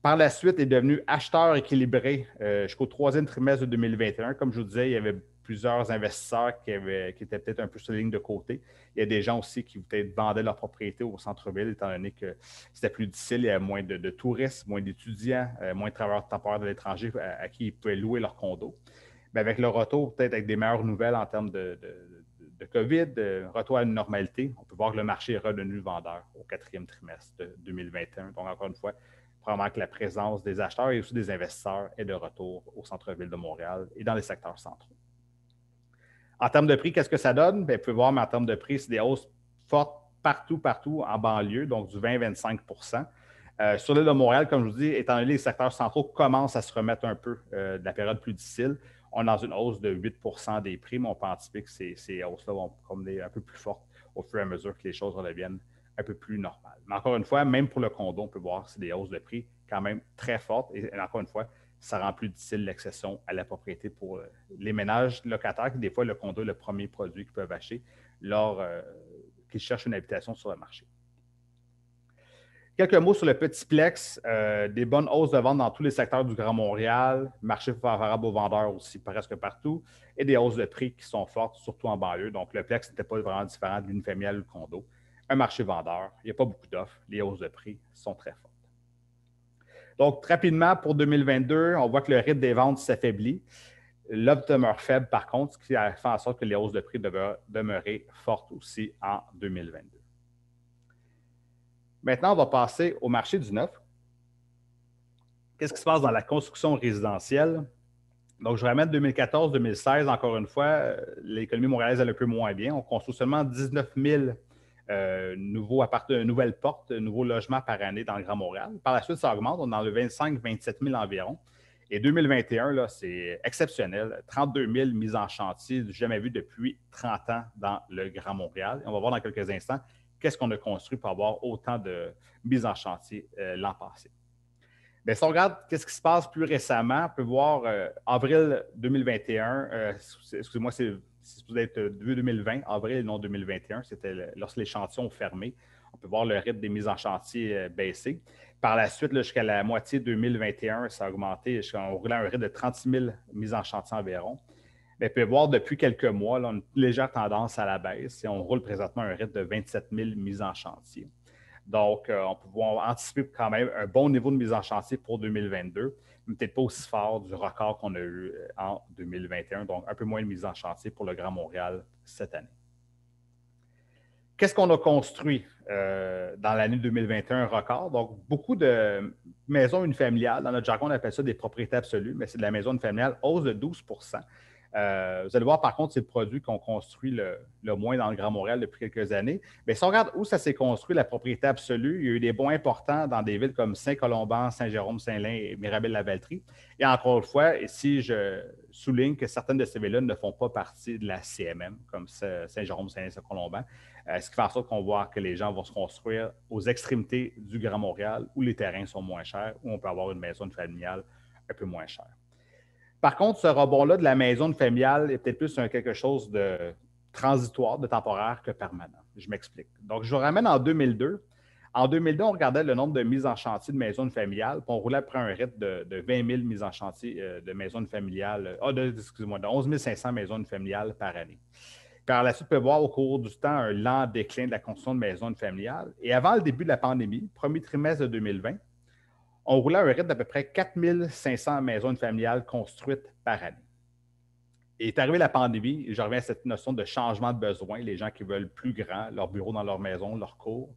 Par la suite, il est devenu acheteur équilibré jusqu'au troisième trimestre de 2021. Comme je vous disais, il y avait plusieurs investisseurs qui étaient peut-être un peu sur la ligne de côté. Il y a des gens aussi qui peut-être vendaient leur propriété au centre-ville, étant donné que c'était plus difficile, il y avait moins de touristes, moins d'étudiants, moins de travailleurs temporaires de l'étranger à qui ils pouvaient louer leur condo. Mais avec le retour, peut-être avec des meilleures nouvelles en termes de COVID, retour à une normalité, on peut voir que le marché est redevenu vendeur au quatrième trimestre de 2021. Donc, encore une fois, probablement que la présence des acheteurs et aussi des investisseurs est de retour au centre-ville de Montréal et dans les secteurs centraux. En termes de prix, qu'est-ce que ça donne? Bien, vous pouvez voir, mais en termes de prix, c'est des hausses fortes partout en banlieue, donc du 20-25 sur l'île de Montréal, comme je vous dis, étant donné que les secteurs centraux commencent à se remettre un peu de la période plus difficile, on est dans une hausse de 8 des prix, mais on peut anticiper que ces hausses-là vont promener un peu plus fortes au fur et à mesure que les choses redeviennent un peu plus normales. Mais encore une fois, même pour le condo, on peut voir que c'est des hausses de prix quand même très fortes. Et encore une fois, ça rend plus difficile l'accession à la propriété pour les ménages locataires, qui des fois, le condo est le premier produit qu'ils peuvent acheter lors qu'ils cherchent une habitation sur le marché. Quelques mots sur le petit plex, des bonnes hausses de vente dans tous les secteurs du Grand Montréal, marché favorable aux vendeurs aussi presque partout, et des hausses de prix qui sont fortes, surtout en banlieue. Donc, le plex n'était pas vraiment différent de l'unifamilial ou le condo. Un marché vendeur, il n'y a pas beaucoup d'offres, les hausses de prix sont très fortes. Donc, rapidement, pour 2022, on voit que le rythme des ventes s'affaiblit. L'offre demeure faible, par contre, ce qui fait en sorte que les hausses de prix demeurent demeurer fortes aussi en 2022. Maintenant, on va passer au marché du neuf. Qu'est-ce qui se passe dans la construction résidentielle? Donc, je ramène 2014-2016, encore une fois, l'économie montréalaise allait un peu moins bien. On construit seulement 19 000 nouvelles portes, nouveaux logements par année dans le Grand Montréal. Par la suite, ça augmente. On est dans le 25-27 000 environ. Et 2021, là, c'est exceptionnel. 32 000 mises en chantier, jamais vu depuis 30 ans dans le Grand Montréal. Et on va voir dans quelques instants qu'est-ce qu'on a construit pour avoir autant de mises en chantier l'an passé. Bien, si on regarde qu'est-ce qui se passe plus récemment, on peut voir avril 2021, excusez-moi, c'est supposé être 2020, avril et non 2021, c'était lorsque les chantiers ont fermé. On peut voir le rythme des mises en chantier baisser. Par la suite, jusqu'à la moitié 2021, ça a augmenté, on roulait un rythme de 36 000 mises en chantier environ. Mais on peut voir depuis quelques mois, là, une légère tendance à la baisse et on roule présentement un rythme de 27 000 mises en chantier. Donc, on peut anticiper quand même un bon niveau de mise en chantier pour 2022, mais peut-être pas aussi fort du record qu'on a eu en 2021, donc un peu moins de mise en chantier pour le Grand Montréal cette année. Qu'est-ce qu'on a construit dans l'année 2021, un record? Donc, beaucoup de maisons unifamiliales. Dans notre jargon, on appelle ça des propriétés absolues, mais c'est de la maison unifamiliale, hausse de 12 vous allez voir, par contre, c'est le produit qu'on construit le moins dans le Grand Montréal depuis quelques années. Mais si on regarde où ça s'est construit, la propriété absolue, il y a eu des bons importants dans des villes comme Saint-Colomban, Saint-Jérôme-Saint-Lin et Mirabel-la-Valtrie. Et encore une fois, ici, je souligne que certaines de ces villes-là ne font pas partie de la CMM, comme Saint-Jérôme-Saint-Lin, Saint-Colomban, ce qui fait en sorte qu'on voit que les gens vont se construire aux extrémités du Grand Montréal, où les terrains sont moins chers, où on peut avoir une maison familiale un peu moins chère. Par contre, ce rebond-là de la maison familiale est peut-être plus quelque chose de transitoire, de temporaire que permanent. Je m'explique. Donc, je vous ramène en 2002. En 2002, on regardait le nombre de mises en chantier de maisons familiales, puis on roulait après un rythme de 20 000 mises en chantier de maisons familiales, de 11 500 maisons familiales par année. Par la suite, on peut voir au cours du temps un lent déclin de la construction de maisons familiales. Et avant le début de la pandémie, premier trimestre de 2020, on roulait à un rythme d'à peu près 4 500 maisons familiales construites par année. Et est arrivée la pandémie, et je reviens à cette notion de changement de besoin, les gens qui veulent plus grand, leur bureau dans leur maison, leur cour.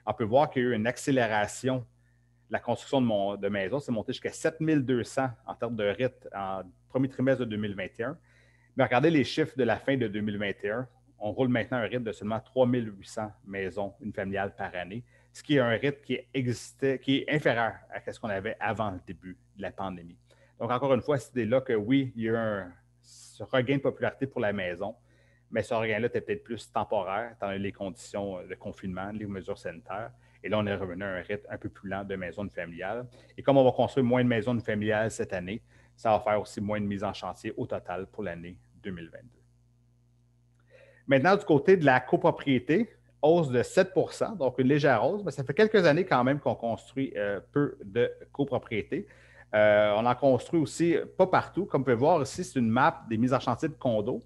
On peut voir qu'il y a eu une accélération de la construction de maisons. C'est monté jusqu'à 7 200 en termes de rythme en premier trimestre de 2021. Mais regardez les chiffres de la fin de 2021. On roule maintenant un rythme de seulement 3 800 maisons unifamiliales par année, ce qui est un rythme qui est inférieur à ce qu'on avait avant le début de la pandémie. Donc, encore une fois, cette idée-là que oui, il y a eu ce regain de popularité pour la maison, mais ce regain-là était peut-être plus temporaire, dans les conditions de confinement, les mesures sanitaires. Et là, on est revenu à un rythme un peu plus lent de maisons familiales. Et comme on va construire moins de maisons familiales cette année, ça va faire aussi moins de mises en chantier au total pour l'année 2022. Maintenant, du côté de la copropriété, hausse de 7 donc une légère hausse, mais ça fait quelques années quand même qu'on construit peu de copropriétés. On en construit aussi pas partout. Comme vous pouvez voir ici, c'est une map des mises en chantier de condos.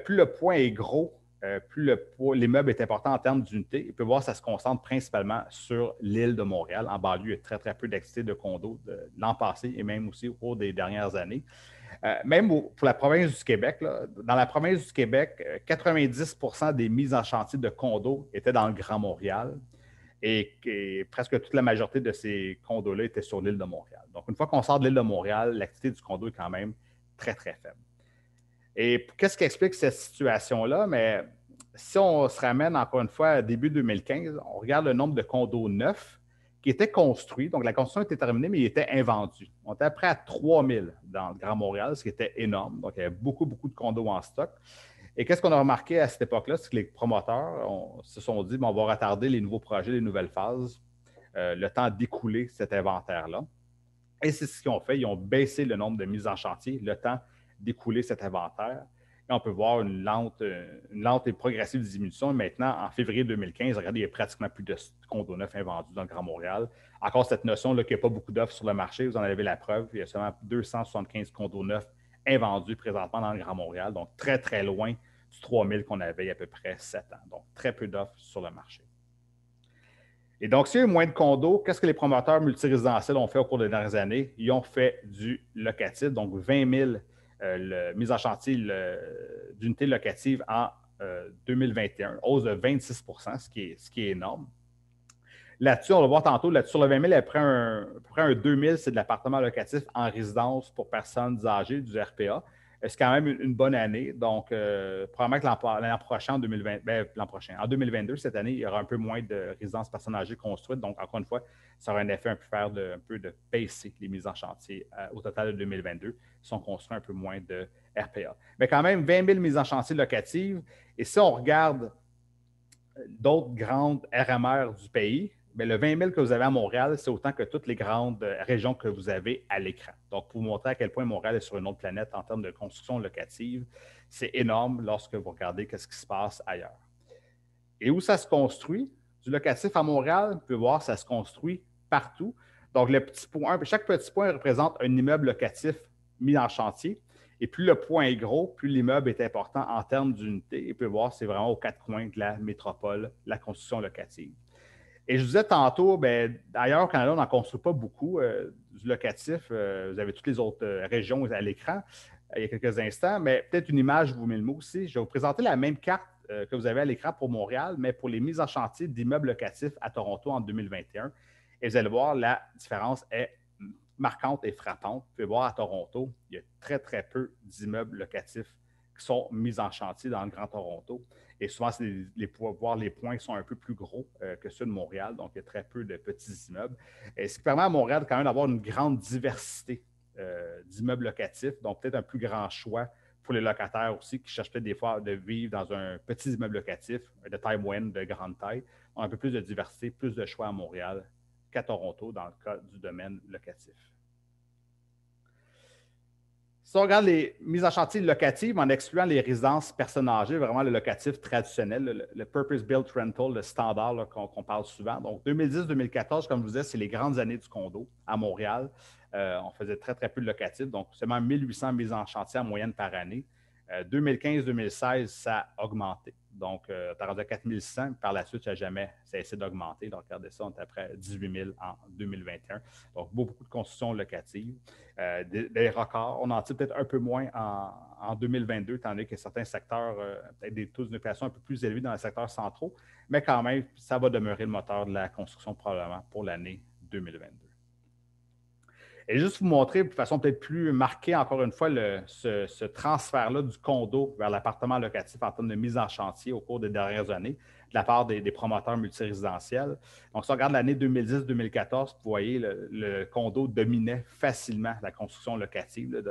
Plus le point est gros, plus l'immeuble est important en termes d'unité. Vous pouvez voir que ça se concentre principalement sur l'île de Montréal. En banlieue, il y a très, très peu d'activités de condos de l'an passé et même aussi au cours des dernières années. Même pour la province du Québec, dans la province du Québec, 90 des mises en chantier de condos étaient dans le Grand Montréal et presque toute la majorité de ces condos-là étaient sur l'île de Montréal. Donc, une fois qu'on sort de l'île de Montréal, l'activité du condo est quand même très, très faible. Et qu'est-ce qui explique cette situation-là? Mais si on se ramène encore une fois à début 2015, on regarde le nombre de condos neufs qui étaient construits. Donc, la construction était terminée, mais ils étaient invendus. On était à près à 3 000 dans le Grand Montréal, ce qui était énorme. Donc, il y avait beaucoup, beaucoup de condos en stock. Et qu'est-ce qu'on a remarqué à cette époque-là? C'est que les promoteurs se sont dit, on va retarder les nouveaux projets, les nouvelles phases, le temps d'écouler cet inventaire-là. Et c'est ce qu'ils ont fait. Ils ont baissé le nombre de mises en chantier, le temps d'écouler cet inventaire. Et on peut voir une lente et progressive diminution. Et maintenant, en février 2015, regardez, il y a pratiquement plus de condos neufs invendus dans le Grand Montréal. Encore cette notion-là qu'il n'y a pas beaucoup d'offres sur le marché, vous en avez la preuve. Il y a seulement 275 condos neufs invendus présentement dans le Grand Montréal, donc très, très loin du 3000 qu'on avait il y a à peu près 7 ans. Donc, très peu d'offres sur le marché. Et donc, s'il y a eu moins de condos, qu'est-ce que les promoteurs multirésidentiels ont fait au cours des dernières années? Ils ont fait du locatif, donc 20 000 mises en chantier d'unités locatives en 2021, hausse de 26 ce qui est énorme. Là-dessus, on va voir tantôt, sur le 20 000, après un 2 000, c'est de l'appartement locatif en résidence pour personnes âgées, du RPA. C'est quand même une bonne année. Donc, probablement que l'an prochain, en 2022, cette année, il y aura un peu moins de résidences personnes âgées construites. Donc, encore une fois, ça aura un effet un peu de baisser les mises en chantier au total de 2022. Ils sont construits un peu moins de RPA. Mais quand même, 20 000 mises en chantier locatives. Et si on regarde d'autres grandes RMR du pays, bien, le 20 000 que vous avez à Montréal, c'est autant que toutes les grandes régions que vous avez à l'écran. Donc, pour vous montrer à quel point Montréal est sur une autre planète en termes de construction locative, c'est énorme lorsque vous regardez ce qui se passe ailleurs. Et où ça se construit? Du locatif à Montréal, vous pouvez voir, ça se construit partout. Donc, chaque petit point représente un immeuble locatif mis en chantier. Et plus le point est gros, plus l'immeuble est important en termes d'unité. Et vous pouvez voir, c'est vraiment aux quatre coins de la métropole, la construction locative. Et je vous disais tantôt, d'ailleurs, au Canada, on n'en construit pas beaucoup du locatif. Vous avez toutes les autres régions à l'écran il y a quelques instants, mais peut-être une image vous met le mot aussi. Je vais vous présenter la même carte que vous avez à l'écran pour Montréal, mais pour les mises en chantier d'immeubles locatifs à Toronto en 2021. Et vous allez voir, la différence est marquante et frappante. Vous pouvez voir à Toronto, il y a très, très peu d'immeubles locatifs qui sont mis en chantier dans le Grand Toronto. Et souvent, les points sont un peu plus gros que ceux de Montréal. Donc, il y a très peu de petits immeubles. Et ce qui permet à Montréal quand même d'avoir une grande diversité d'immeubles locatifs, donc peut-être un plus grand choix pour les locataires aussi qui cherchent peut-être des fois de vivre dans un petit immeuble locatif de taille moyenne, de grande taille. On a un peu plus de diversité, plus de choix à Montréal qu'à Toronto dans le cas du domaine locatif. Si on regarde les mises en chantier locatives, en excluant les résidences personnes âgées, vraiment le locatif traditionnel, le purpose-built rental, le standard qu'on parle souvent. Donc, 2010-2014, comme je vous disais, c'est les grandes années du condo à Montréal. On faisait très, très peu de locatifs, donc seulement 1800 mises en chantier en moyenne par année. 2015-2016, ça a augmenté. Donc, tu as rendu à 4100. Par la suite, ça n'a jamais cessé d'augmenter. Donc, regardez ça, on est à près 18 000 en 2021. Donc, beaucoup de constructions locatives. Des records. On en tire peut-être un peu moins en 2022, étant donné que certains secteurs, peut-être des taux d'occupation un peu plus élevés dans les secteurs centraux. Mais quand même, ça va demeurer le moteur de la construction probablement pour l'année 2022. Et juste vous montrer de façon peut-être plus marquée, encore une fois, ce transfert-là du condo vers l'appartement locatif en termes de mise en chantier au cours des dernières années de la part des promoteurs multirésidentiels. Donc, si on regarde l'année 2010-2014, vous voyez, le condo dominait facilement la construction locative,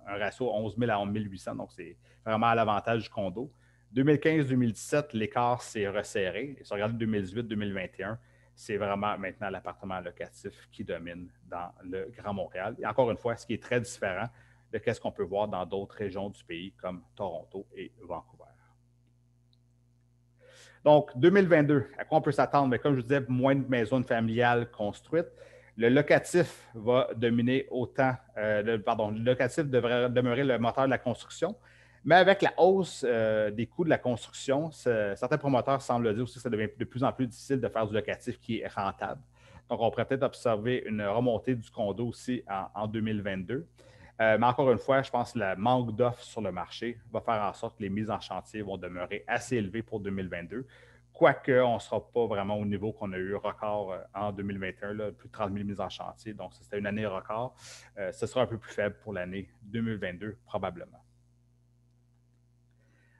un ratio 11 000 à 11 800. Donc, c'est vraiment à l'avantage du condo. 2015-2017, l'écart s'est resserré. Et si on regarde 2018-2021, c'est vraiment maintenant l'appartement locatif qui domine dans le Grand Montréal. Et encore une fois, ce qui est très différent de ce qu'on peut voir dans d'autres régions du pays comme Toronto et Vancouver. Donc, 2022, à quoi on peut s'attendre? Mais comme je vous disais, moins de maisons familiales construites. Le locatif va dominer autant, le locatif devrait demeurer le moteur de la construction. Mais avec la hausse des coûts de la construction, certains promoteurs semblent dire aussi que ça devient de plus en plus difficile de faire du locatif qui est rentable. Donc, on pourrait peut-être observer une remontée du condo aussi en 2022. Mais encore une fois, je pense que le manque d'offres sur le marché va faire en sorte que les mises en chantier vont demeurer assez élevées pour 2022. Quoique, on ne sera pas vraiment au niveau qu'on a eu record en 2021, là, plus de 30 000 mises en chantier. Donc, c'était une année record. Ce sera un peu plus faible pour l'année 2022, probablement.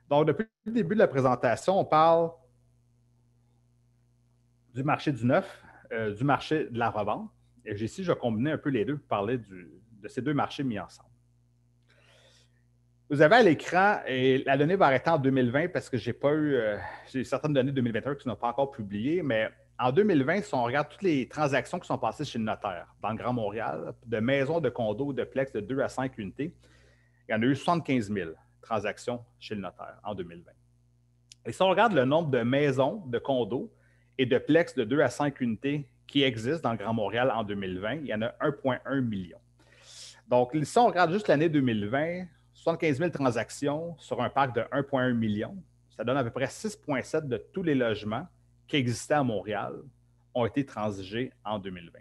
Donc, depuis le début de la présentation, on parle du marché du neuf, du marché de la revente. Et ici, je vais combiner un peu les deux pour parler de ces deux marchés mis ensemble. Vous avez à l'écran, et la donnée va arrêter en 2020 parce que j'ai certaines données de 2021 qui ne sont pas encore publiées, mais en 2020, si on regarde toutes les transactions qui sont passées chez le notaire dans le Grand Montréal, de maisons, de condos, de plex de 2 à 5 unités, il y en a eu 75 000 transactions chez le notaire en 2020. Et si on regarde le nombre de maisons, de condos et de plex de 2 à 5 unités qui existent dans le Grand Montréal en 2020, il y en a 1,1 million. Donc, si on regarde juste l'année 2020, 75 000 transactions sur un parc de 1,1 million, ça donne à peu près 6,7 de tous les logements qui existaient à Montréal ont été transigés en 2020.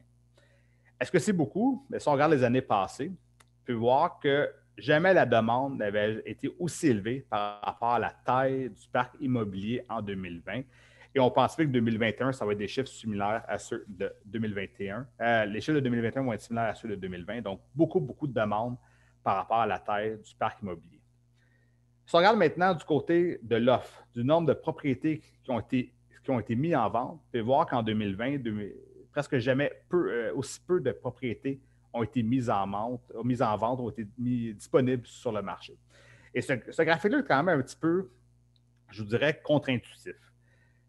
Est-ce que c'est beaucoup? Mais si on regarde les années passées, on peut voir que jamais la demande n'avait été aussi élevée par rapport à la taille du parc immobilier en 2020. Et on pense que 2021, ça va être des chiffres similaires à ceux de 2021. Les chiffres de 2021 vont être similaires à ceux de 2020. Donc, beaucoup de demandes par rapport à la taille du parc immobilier. Si on regarde maintenant du côté de l'offre, du nombre de propriétés qui ont été mises en vente, on peut voir qu'en 2020, presque jamais aussi peu de propriétés ont été mises en vente, ont été disponibles sur le marché. Et ce graphique-là est quand même un petit peu, je vous dirais, contre-intuitif.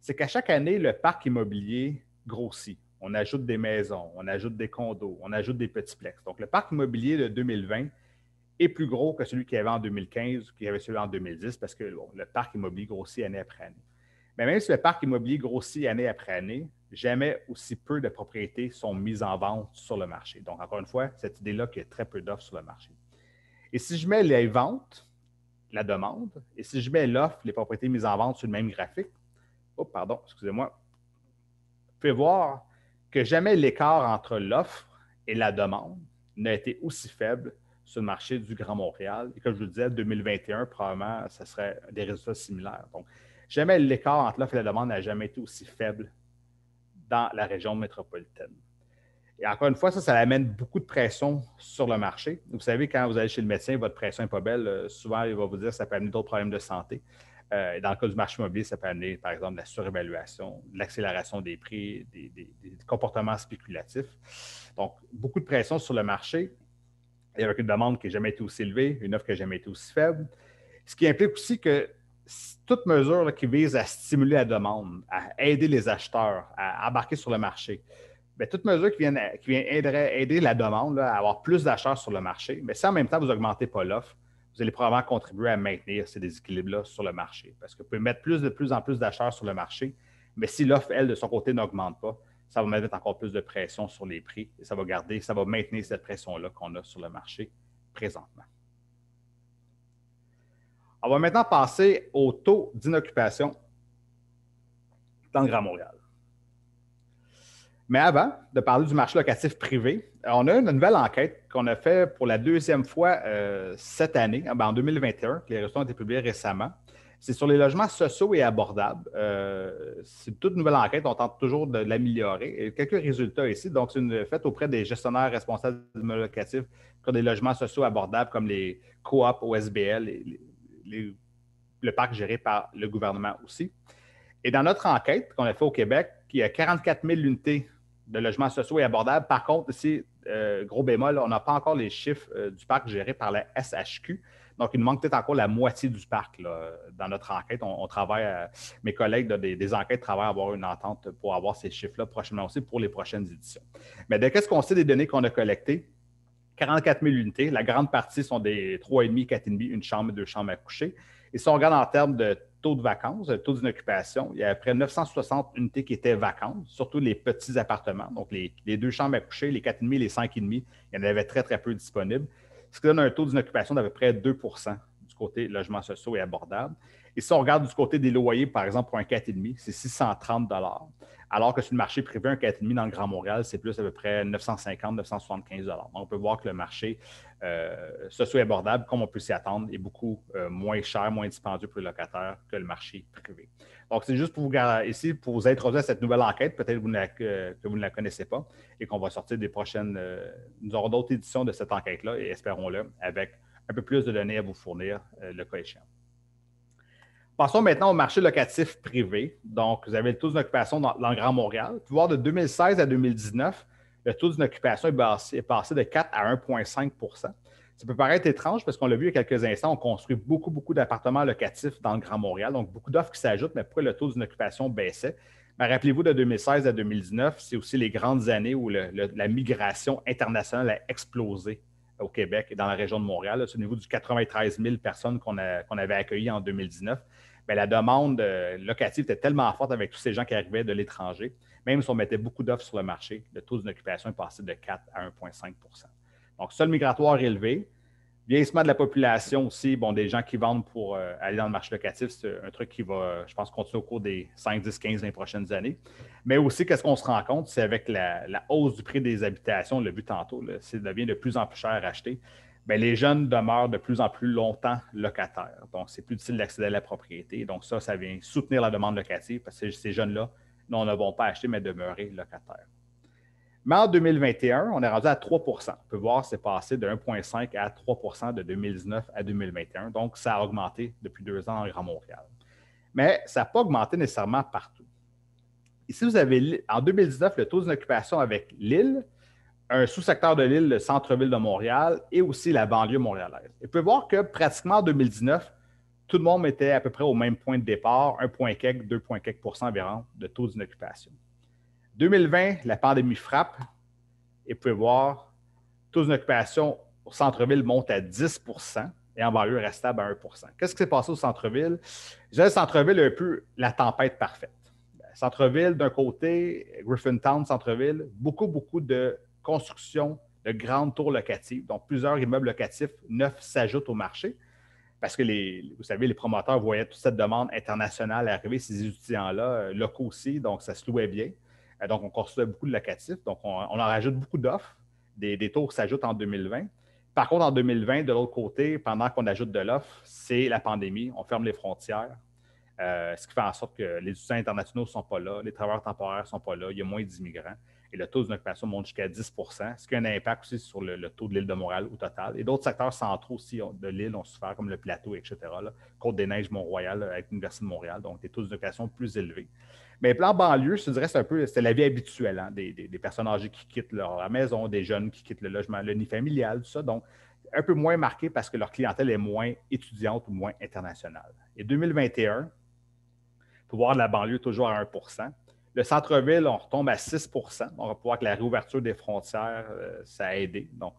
C'est qu'à chaque année, le parc immobilier grossit. On ajoute des maisons, on ajoute des condos, on ajoute des petits plex. Donc, le parc immobilier de 2020 est plus gros que celui qu'il y avait en 2015 ou qu'il y avait celui en 2010 parce que le parc immobilier grossit année après année. Mais même si le parc immobilier grossit année après année, jamais aussi peu de propriétés sont mises en vente sur le marché. Donc, encore une fois, cette idée-là qu'il y a très peu d'offres sur le marché. Et si je mets les ventes, la demande, et si je mets l'offre, les propriétés mises en vente sur le même graphique, excusez-moi, vous pouvez voir que jamais l'écart entre l'offre et la demande n'a été aussi faible sur le marché du Grand Montréal. Et comme je vous le disais, 2021, probablement, ce serait des résultats similaires. Donc, jamais l'écart entre l'offre et la demande n'a jamais été aussi faible dans la région métropolitaine. Et encore une fois, ça amène beaucoup de pression sur le marché. Vous savez, quand vous allez chez le médecin, votre pression n'est pas belle. Souvent, il va vous dire que ça peut amener d'autres problèmes de santé. Dans le cas du marché immobilier, ça peut amener, par exemple, la surévaluation, l'accélération des prix, des comportements spéculatifs. Donc, beaucoup de pression sur le marché. Et avec une demande qui n'a jamais été aussi élevée, une offre qui n'a jamais été aussi faible. Ce qui implique aussi que toute mesure là, qui vise à stimuler la demande, à aider les acheteurs à embarquer sur le marché, bien, toute mesure qui vient aider la demande là, à avoir plus d'acheteurs sur le marché, mais si en même temps vous n'augmentez pas l'offre, vous allez probablement contribuer à maintenir ces déséquilibres-là sur le marché. Parce que vous pouvez mettre de plus en plus d'acheteurs sur le marché, mais si l'offre, elle, de son côté, n'augmente pas, ça va mettre encore plus de pression sur les prix et ça va maintenir cette pression-là qu'on a sur le marché présentement. On va maintenant passer au taux d'inoccupation dans le Grand Montréal. Mais avant de parler du marché locatif privé, on a une nouvelle enquête qu'on a faite pour la deuxième fois cette année, en 2021, que les résultats ont été publiés récemment. C'est sur les logements sociaux et abordables. C'est une toute nouvelle enquête, on tente toujours de l'améliorer. Il y a quelques résultats ici. Donc, c'est une faite auprès des gestionnaires responsables d'immeubles locatifs pour des logements sociaux abordables comme les coops OSBL, le parc géré par le gouvernement aussi. Et dans notre enquête qu'on a fait au Québec, il y a 44 000 unités de logements sociaux et abordables. Par contre, ici, gros bémol, on n'a pas encore les chiffres du parc géré par la SHQ. Donc, il nous manque peut-être encore la moitié du parc là, dans notre enquête. On travaille, mes collègues des enquêtes travaillent à avoir une entente pour avoir ces chiffres-là prochainement aussi pour les prochaines éditions. Mais de qu'est-ce qu'on sait des données qu'on a collectées? 44 000 unités. La grande partie sont des 3,5, 4,5, une chambre et deux chambres à coucher. Et si on regarde en termes de taux de vacances, de taux d'inoccupation, il y a à peu près 960 unités qui étaient vacantes, surtout les petits appartements. Donc, les deux chambres à coucher, les 4,5, les 5,5, il y en avait très, très peu disponibles. Ce qui donne un taux d'inoccupation d'à peu près 2 du côté logements sociaux et abordables. Et si on regarde du côté des loyers, par exemple, pour un 4,5, c'est 630 $. Alors que sur le marché privé, un 4,5 dans le Grand Montréal, c'est plus à peu près 950, 975 $. Donc, on peut voir que le marché socio-abordable, comme on peut s'y attendre, est beaucoup moins cher, moins dispendieux pour les locataires que le marché privé. Donc, c'est juste pour vous introduire à cette nouvelle enquête, peut-être que vous ne la connaissez pas, et qu'on va sortir des prochaines. Nous aurons d'autres éditions de cette enquête-là, et espérons-le, avec un peu plus de données à vous fournir, le cas échéant. Passons maintenant au marché locatif privé. Donc, vous avez le taux d'inoccupation dans le Grand Montréal. Vous pouvez voir de 2016 à 2019, le taux d'inoccupation est passé de 4 à 1,5 %. Ça peut paraître étrange parce qu'on l'a vu il y a quelques instants, on construit beaucoup, beaucoup d'appartements locatifs dans le Grand Montréal. Donc, beaucoup d'offres qui s'ajoutent, mais pourquoi le taux d'inoccupation baissait? Mais rappelez-vous, de 2016 à 2019, c'est aussi les grandes années où la migration internationale a explosé au Québec et dans la région de Montréal. Là, c'est au niveau du 93 000 personnes qu'on avait accueillies en 2019. Bien, la demande locative était tellement forte avec tous ces gens qui arrivaient de l'étranger. Même si on mettait beaucoup d'offres sur le marché, le taux d'inoccupation est passé de 4 à 1,5 %. Donc, sol migratoire élevé. Vieillissement de la population aussi. Bon, des gens qui vendent pour aller dans le marché locatif, c'est un truc qui va, je pense, continuer au cours des 5, 10, 15, 20 prochaines années. Mais aussi, qu'est-ce qu'on se rend compte, c'est avec la hausse du prix des habitations, on l'a vu tantôt, là, ça devient de plus en plus cher à acheter. Bien, les jeunes demeurent de plus en plus longtemps locataires. Donc, c'est plus difficile d'accéder à la propriété. Donc, ça vient soutenir la demande locative parce que ces jeunes-là ne vont pas acheter, mais demeurer locataires. Mais en 2021, on est rendu à 3 %. On peut voir, c'est passé de 1,5 à 3 % de 2019 à 2021. Donc, ça a augmenté depuis 2 ans en Grand Montréal. Mais ça n'a pas augmenté nécessairement partout. Ici, vous avez en 2019 le taux d'inoccupation avec l'île, un sous-secteur de l'île, le centre-ville de Montréal et aussi la banlieue montréalaise. Et vous pouvez voir que pratiquement en 2019, tout le monde était à peu près au même point de départ, 1,4, 2,4 % environ de taux d'inoccupation. 2020, la pandémie frappe et vous pouvez voir, taux d'inoccupation au centre-ville monte à 10 % et en banlieue reste stable à 1 %. Qu'est-ce qui s'est passé au centre-ville? Je dirais le centre-ville est un peu la tempête parfaite. Centre-ville, d'un côté, Griffintown, centre-ville, beaucoup, beaucoup de construction de grandes tours locatives. Donc, plusieurs immeubles locatifs neufs s'ajoutent au marché parce que, vous savez, les promoteurs voyaient toute cette demande internationale arriver, ces étudiants-là, locaux aussi, donc ça se louait bien. Donc, on construisait beaucoup de locatifs. Donc, on en rajoute beaucoup d'offres. Des tours s'ajoutent en 2020. Par contre, en 2020, de l'autre côté, pendant qu'on ajoute de l'offre, c'est la pandémie. On ferme les frontières. ce qui fait en sorte que les étudiants internationaux ne sont pas là, les travailleurs temporaires ne sont pas là, il y a moins d'immigrants. Et le taux d'occupation monte jusqu'à 10 ce qui a un impact aussi sur le taux de l'île de Montréal au total. Et d'autres secteurs centraux aussi de l'île ont souffert, comme le Plateau, etc., là, Côte-des-Neiges, Mont-Royal, avec l'Université de Montréal, donc des taux d'occupation plus élevés. Mais plan banlieue, je te dirais, c'est la vie habituelle, hein, des personnes âgées qui quittent leur maison, des jeunes qui quittent le logement, le nid familial, tout ça. Donc, un peu moins marqué parce que leur clientèle est moins étudiante ou moins internationale. Et 2021, pour voir la banlieue toujours à 1 le centre-ville, on retombe à 6 On va pouvoir que la réouverture des frontières, ça a aidé. Donc,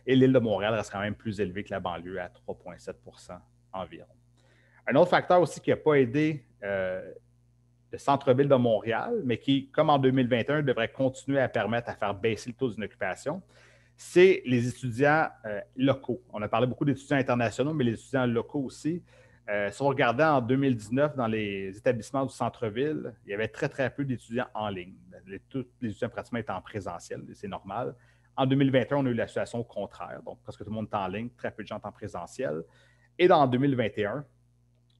et l'île de Montréal reste quand même plus élevée que la banlieue à 3,7 environ. Un autre facteur aussi qui n'a pas aidé le centre-ville de Montréal, mais qui, comme en 2021, devrait continuer à permettre à faire baisser le taux d'inoccupation, c'est les étudiants locaux. On a parlé beaucoup d'étudiants internationaux, mais les étudiants locaux aussi. Si on regardait en 2019 dans les établissements du centre-ville, il y avait très, très peu d'étudiants en ligne. Tous les étudiants pratiquement étaient en présentiel, c'est normal. En 2021, on a eu la situation contraire. Donc, presque tout le monde est en ligne, très peu de gens en présentiel. Et dans 2021,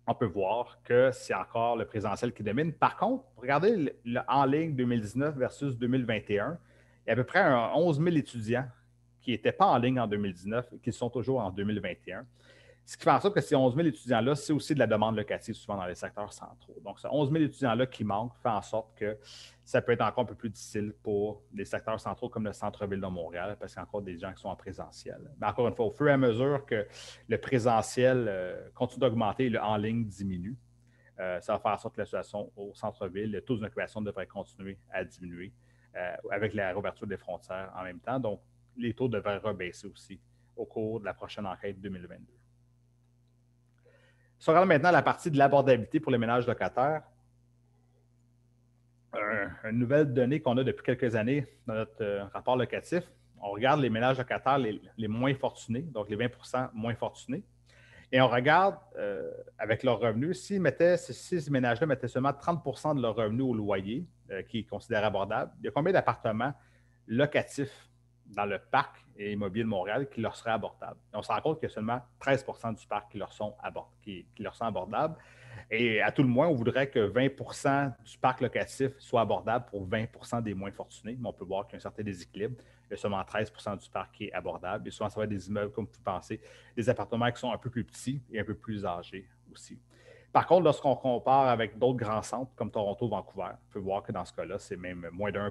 on peut voir que c'est encore le présentiel qui domine. Par contre, regardez le en ligne 2019 versus 2021, il y a à peu près 11 000 étudiants qui n'étaient pas en ligne en 2019 et qui sont toujours en 2021. Ce qui fait en sorte que ces 11 000 étudiants-là, c'est aussi de la demande locative, souvent dans les secteurs centraux. Donc, ces 11 000 étudiants-là qui manquent fait en sorte que ça peut être encore un peu plus difficile pour des secteurs centraux comme le centre-ville de Montréal, parce qu'il y a encore des gens qui sont en présentiel. Mais encore une fois, au fur et à mesure que le présentiel continue d'augmenter et le en ligne diminue, ça va faire en sorte que la situation au centre-ville, le taux d'occupation devrait continuer à diminuer avec la réouverture des frontières en même temps. Donc, les taux devraient rebaisser aussi au cours de la prochaine enquête 2022. Si on regarde maintenant la partie de l'abordabilité pour les ménages locataires, une nouvelle donnée qu'on a depuis quelques années dans notre rapport locatif, on regarde les ménages locataires les moins fortunés, donc les 20 moins fortunés, et on regarde avec leurs revenus, si ces ménages-là mettaient seulement 30 de leurs revenus au loyer, qui est considéré abordable, il y a combien d'appartements locatifs dans le parc immobilier de Montréal qui leur seraient abordables? Et on se rend compte qu'il y a seulement 13 du parc qui leur sont abordables. Et à tout le moins, on voudrait que 20 du parc locatif soit abordable pour 20 des moins fortunés. Mais on peut voir qu'il y a un certain déséquilibre. Il y a seulement 13 du parc qui est abordable. Et souvent, ça va être des immeubles, comme vous pensez, des appartements qui sont un peu plus petits et un peu plus âgés aussi. Par contre, lorsqu'on compare avec d'autres grands centres comme Toronto, Vancouver, on peut voir que dans ce cas-là, c'est même moins de 1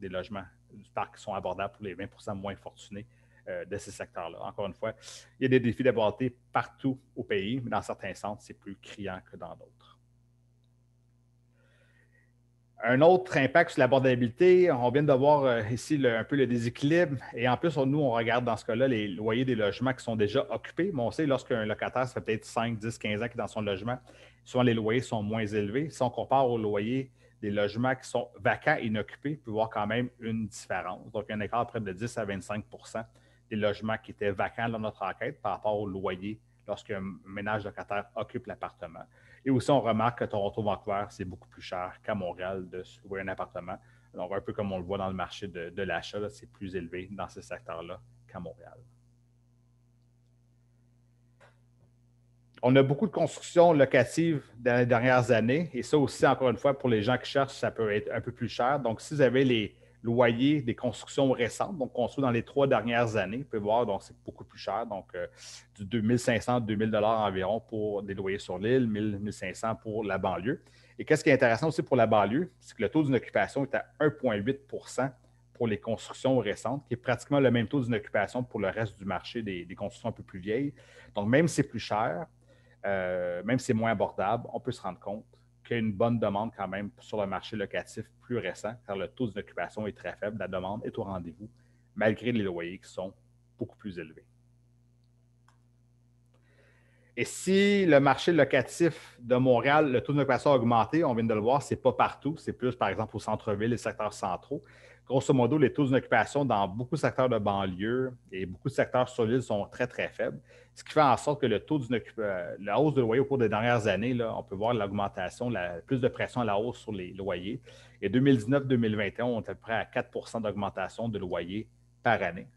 des logements du parc qui sont abordables pour les 20 moins fortunés de ces secteurs-là. Encore une fois, il y a des défis d'abordabilité partout au pays, mais dans certains centres, c'est plus criant que dans d'autres. Un autre impact sur l'abordabilité, on vient de voir ici un peu le déséquilibre. Et en plus, nous, on regarde dans ce cas-là les loyers des logements qui sont déjà occupés. Mais on sait, lorsqu'un locataire, ça fait peut-être 5, 10, 15 ans qu'il est dans son logement, souvent les loyers sont moins élevés. Si on compare aux loyers des logements qui sont vacants et inoccupés, on peut voir quand même une différence. Donc, il y a un écart de près de 10 à 25 des logements qui étaient vacants dans notre enquête par rapport au loyer lorsqu'un ménage locataire occupe l'appartement. Et aussi, on remarque que Toronto-Vancouver, c'est beaucoup plus cher qu'à Montréal de louer un appartement. Donc, un peu comme on le voit dans le marché de l'achat, c'est plus élevé dans ces secteurs-là qu'à Montréal. On a beaucoup de constructions locatives dans les dernières années. Et ça aussi, encore une fois, pour les gens qui cherchent, ça peut être un peu plus cher. Donc, si vous avez les loyers des constructions récentes, donc construites dans les 3 dernières années, vous pouvez voir, donc c'est beaucoup plus cher. Donc, du 2500 $2000 environ pour des loyers sur l'île, 1500 pour la banlieue. Et qu'est-ce qui est intéressant aussi pour la banlieue, c'est que le taux d'inoccupation est à 1,8 pour les constructions récentes, qui est pratiquement le même taux d'inoccupation pour le reste du marché des constructions un peu plus vieilles. Donc, même si c'est plus cher, même si c'est moins abordable, on peut se rendre compte qu'il y a une bonne demande quand même sur le marché locatif plus récent, car le taux d'occupation est très faible, la demande est au rendez-vous, malgré les loyers qui sont beaucoup plus élevés. Et si le marché locatif de Montréal, le taux d'occupation a augmenté, on vient de le voir, ce n'est pas partout, c'est plus par exemple au centre-ville, les secteurs centraux. Grosso modo, les taux d'occupation dans beaucoup de secteurs de banlieue et beaucoup de secteurs sur l'île sont très, très faibles. Ce qui fait en sorte que le taux la hausse de loyer au cours des dernières années, là, on peut voir l'augmentation, plus de pression à la hausse sur les loyers. Et 2019-2021, on est à peu près à 4 d'augmentation de loyer par année.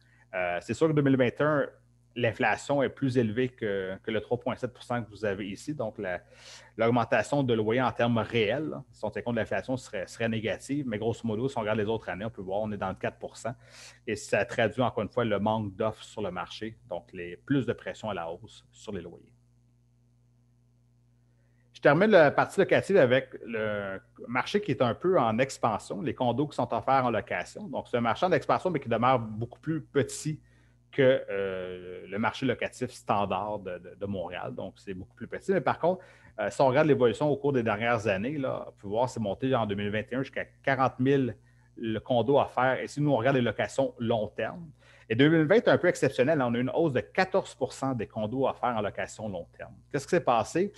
C'est sûr que 2021, l'inflation est plus élevée que le 3,7 % que vous avez ici. Donc, l'augmentation de loyer en termes réels, là, si on tient compte de l'inflation, serait négative. Mais grosso modo, si on regarde les autres années, on peut voir on est dans le 4 % et ça traduit encore une fois le manque d'offres sur le marché. Donc, plus de pression à la hausse sur les loyers. Je termine la partie locative avec le marché qui est un peu en expansion, les condos qui sont offerts en location. Donc, c'est un marché en expansion, mais qui demeure beaucoup plus petit que le marché locatif standard de Montréal. Donc, c'est beaucoup plus petit. Mais par contre, si on regarde l'évolution au cours des dernières années, là, on peut voir c'est monté en 2021 jusqu'à 40 000 le condo offerts. Et si nous, on regarde les locations long terme, et 2020 est un peu exceptionnel. On a eu une hausse de 14 % des condos offerts en location long terme. Qu'est-ce qui s'est passé?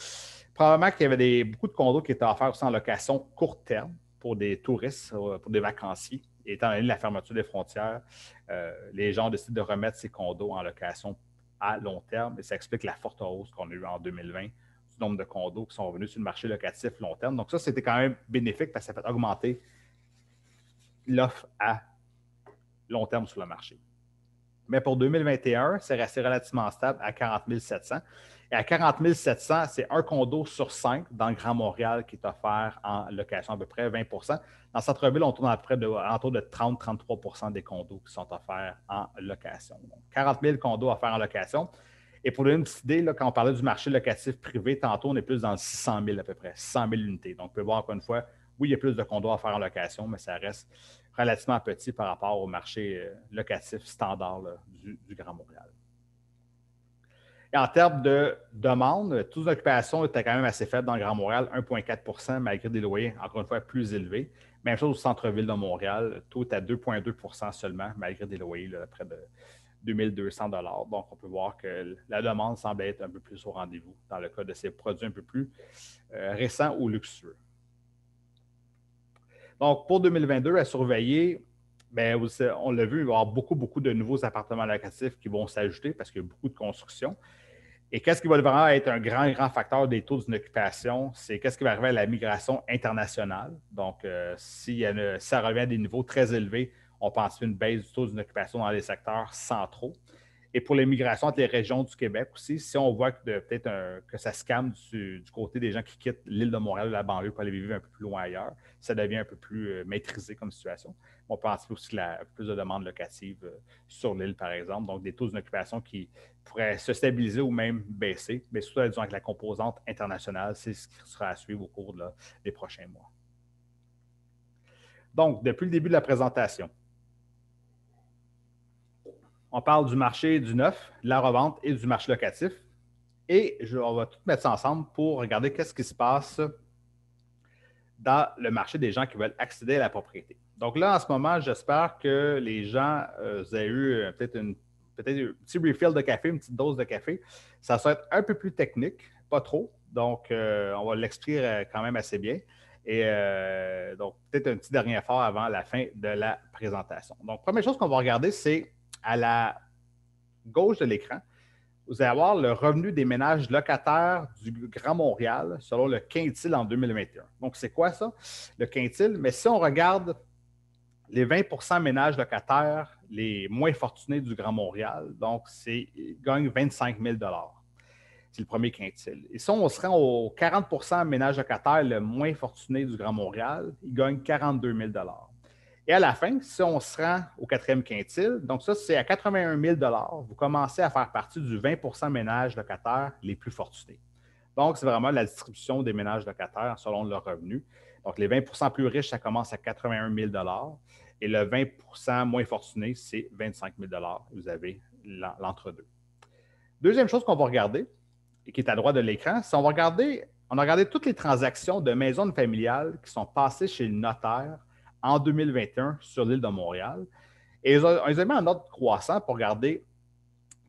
Probablement qu'il y avait beaucoup de condos qui étaient offerts aussi en location court terme pour des touristes, pour des vacanciers. Et étant donné la fermeture des frontières, les gens décident de remettre ces condos en location à long terme. Et ça explique la forte hausse qu'on a eue en 2020 du nombre de condos qui sont revenus sur le marché locatif long terme. Donc ça, c'était quand même bénéfique parce que ça fait augmenter l'offre à long terme sur le marché. Mais pour 2021, c'est resté relativement stable à 40 700. Et à 40 700, c'est un condo sur 5 dans le Grand Montréal qui est offert en location, à peu près 20 %. Dans le centre-ville, on tourne à peu près autour de 30-33 % des condos qui sont offerts en location. Donc, 40 000 condos offerts en location. Et pour donner une petite idée, là, quand on parlait du marché locatif privé, tantôt, on est plus dans le 600 000 à peu près, 600 000 unités. Donc, on peut voir encore une fois, oui, il y a plus de condos offerts en location, mais ça reste relativement petit par rapport au marché locatif standard là, du Grand Montréal. Et en termes de demande, taux d'occupation était quand même assez faible dans le Grand Montréal, 1,4 % malgré des loyers, encore une fois, plus élevés. Même chose au centre-ville de Montréal, le taux est à 2,2 % seulement, malgré des loyers là, près de 2200 $. Donc, on peut voir que la demande semble être un peu plus au rendez-vous dans le cas de ces produits un peu plus récents ou luxueux. Donc, pour 2022, à surveiller, bien, on l'a vu, il va y avoir beaucoup de nouveaux appartements locatifs qui vont s'ajouter parce qu'il y a beaucoup de construction. Et qu'est-ce qui va vraiment être un grand facteur des taux d'occupation? C'est qu'est-ce qui va arriver à la migration internationale. Donc, si ça revient à des niveaux très élevés, on pense une baisse du taux d'occupation dans les secteurs centraux. Et pour les migrations entre les régions du Québec aussi, si on voit que peut-être que ça se calme du côté des gens qui quittent l'île de Montréal ou la banlieue pour aller vivre un peu plus loin ailleurs, ça devient un peu plus maîtrisé comme situation. On peut anticiper aussi plus de demandes locatives sur l'île, par exemple. Donc, des taux d'occupation qui pourraient se stabiliser ou même baisser. Mais surtout, disons, avec la composante internationale, c'est ce qui sera à suivre au cours des prochains mois. Donc, depuis le début de la présentation, on parle du marché du neuf, de la revente et du marché locatif. Et on va tout mettre ça ensemble pour regarder qu'est-ce qui se passe dans le marché des gens qui veulent accéder à la propriété. Donc là, en ce moment, j'espère que les gens vous avez eu peut-être un petit refill de café, une petite dose de café. Ça va être un peu plus technique, pas trop. Donc, on va l'expliquer quand même assez bien. Et donc, peut-être un petit dernier effort avant la fin de la présentation. Donc, première chose qu'on va regarder, c'est à la gauche de l'écran, vous allez avoir le revenu des ménages locataires du Grand Montréal selon le quintile en 2021. Donc, c'est quoi ça, le quintile? Mais si on regarde les 20 % ménages locataires les moins fortunés du Grand Montréal, donc ils gagnent 25 000 $. C'est le premier quintile. Et si on se rend aux 40 % ménages locataires le moins fortunés du Grand Montréal, ils gagnent 42 000 $. Et à la fin, si on se rend au quatrième quintile, donc ça, c'est à 81 000 $, vous commencez à faire partie du 20 % ménages locataires les plus fortunés. Donc, c'est vraiment la distribution des ménages locataires selon leur revenu. Donc, les 20 % plus riches, ça commence à 81 000 $ et le 20 % moins fortuné, c'est 25 000 $. Vous avez l'entre-deux. Deuxième chose qu'on va regarder, et qui est à droite de l'écran, c'est on a regardé toutes les transactions de maisons familiales qui sont passées chez le notaire en 2021 sur l'île de Montréal. Et ils ont mis en ordre croissant pour regarder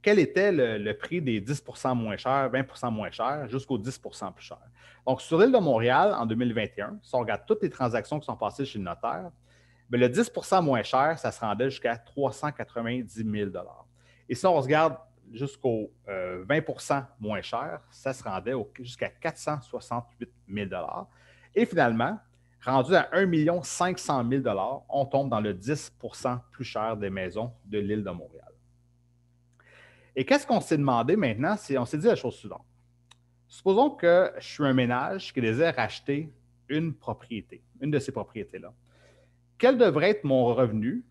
quel était le prix des 10 % moins cher, 20 % moins cher, jusqu'aux 10 % plus cher. Donc, sur l'île de Montréal, en 2021, si on regarde toutes les transactions qui sont passées chez le notaire, bien, le 10 % moins cher, ça se rendait jusqu'à 390 000 $. Et si on regarde jusqu'au 20 % moins cher, ça se rendait jusqu'à 468 000 $. Et finalement, rendu à 1 500 000 $, on tombe dans le 10 % plus cher des maisons de l'île de Montréal. Et qu'est-ce qu'on s'est demandé maintenant? On s'est dit la chose suivante. Supposons que je suis un ménage qui désire acheter une propriété, une de ces propriétés-là. Quel devrait être mon revenu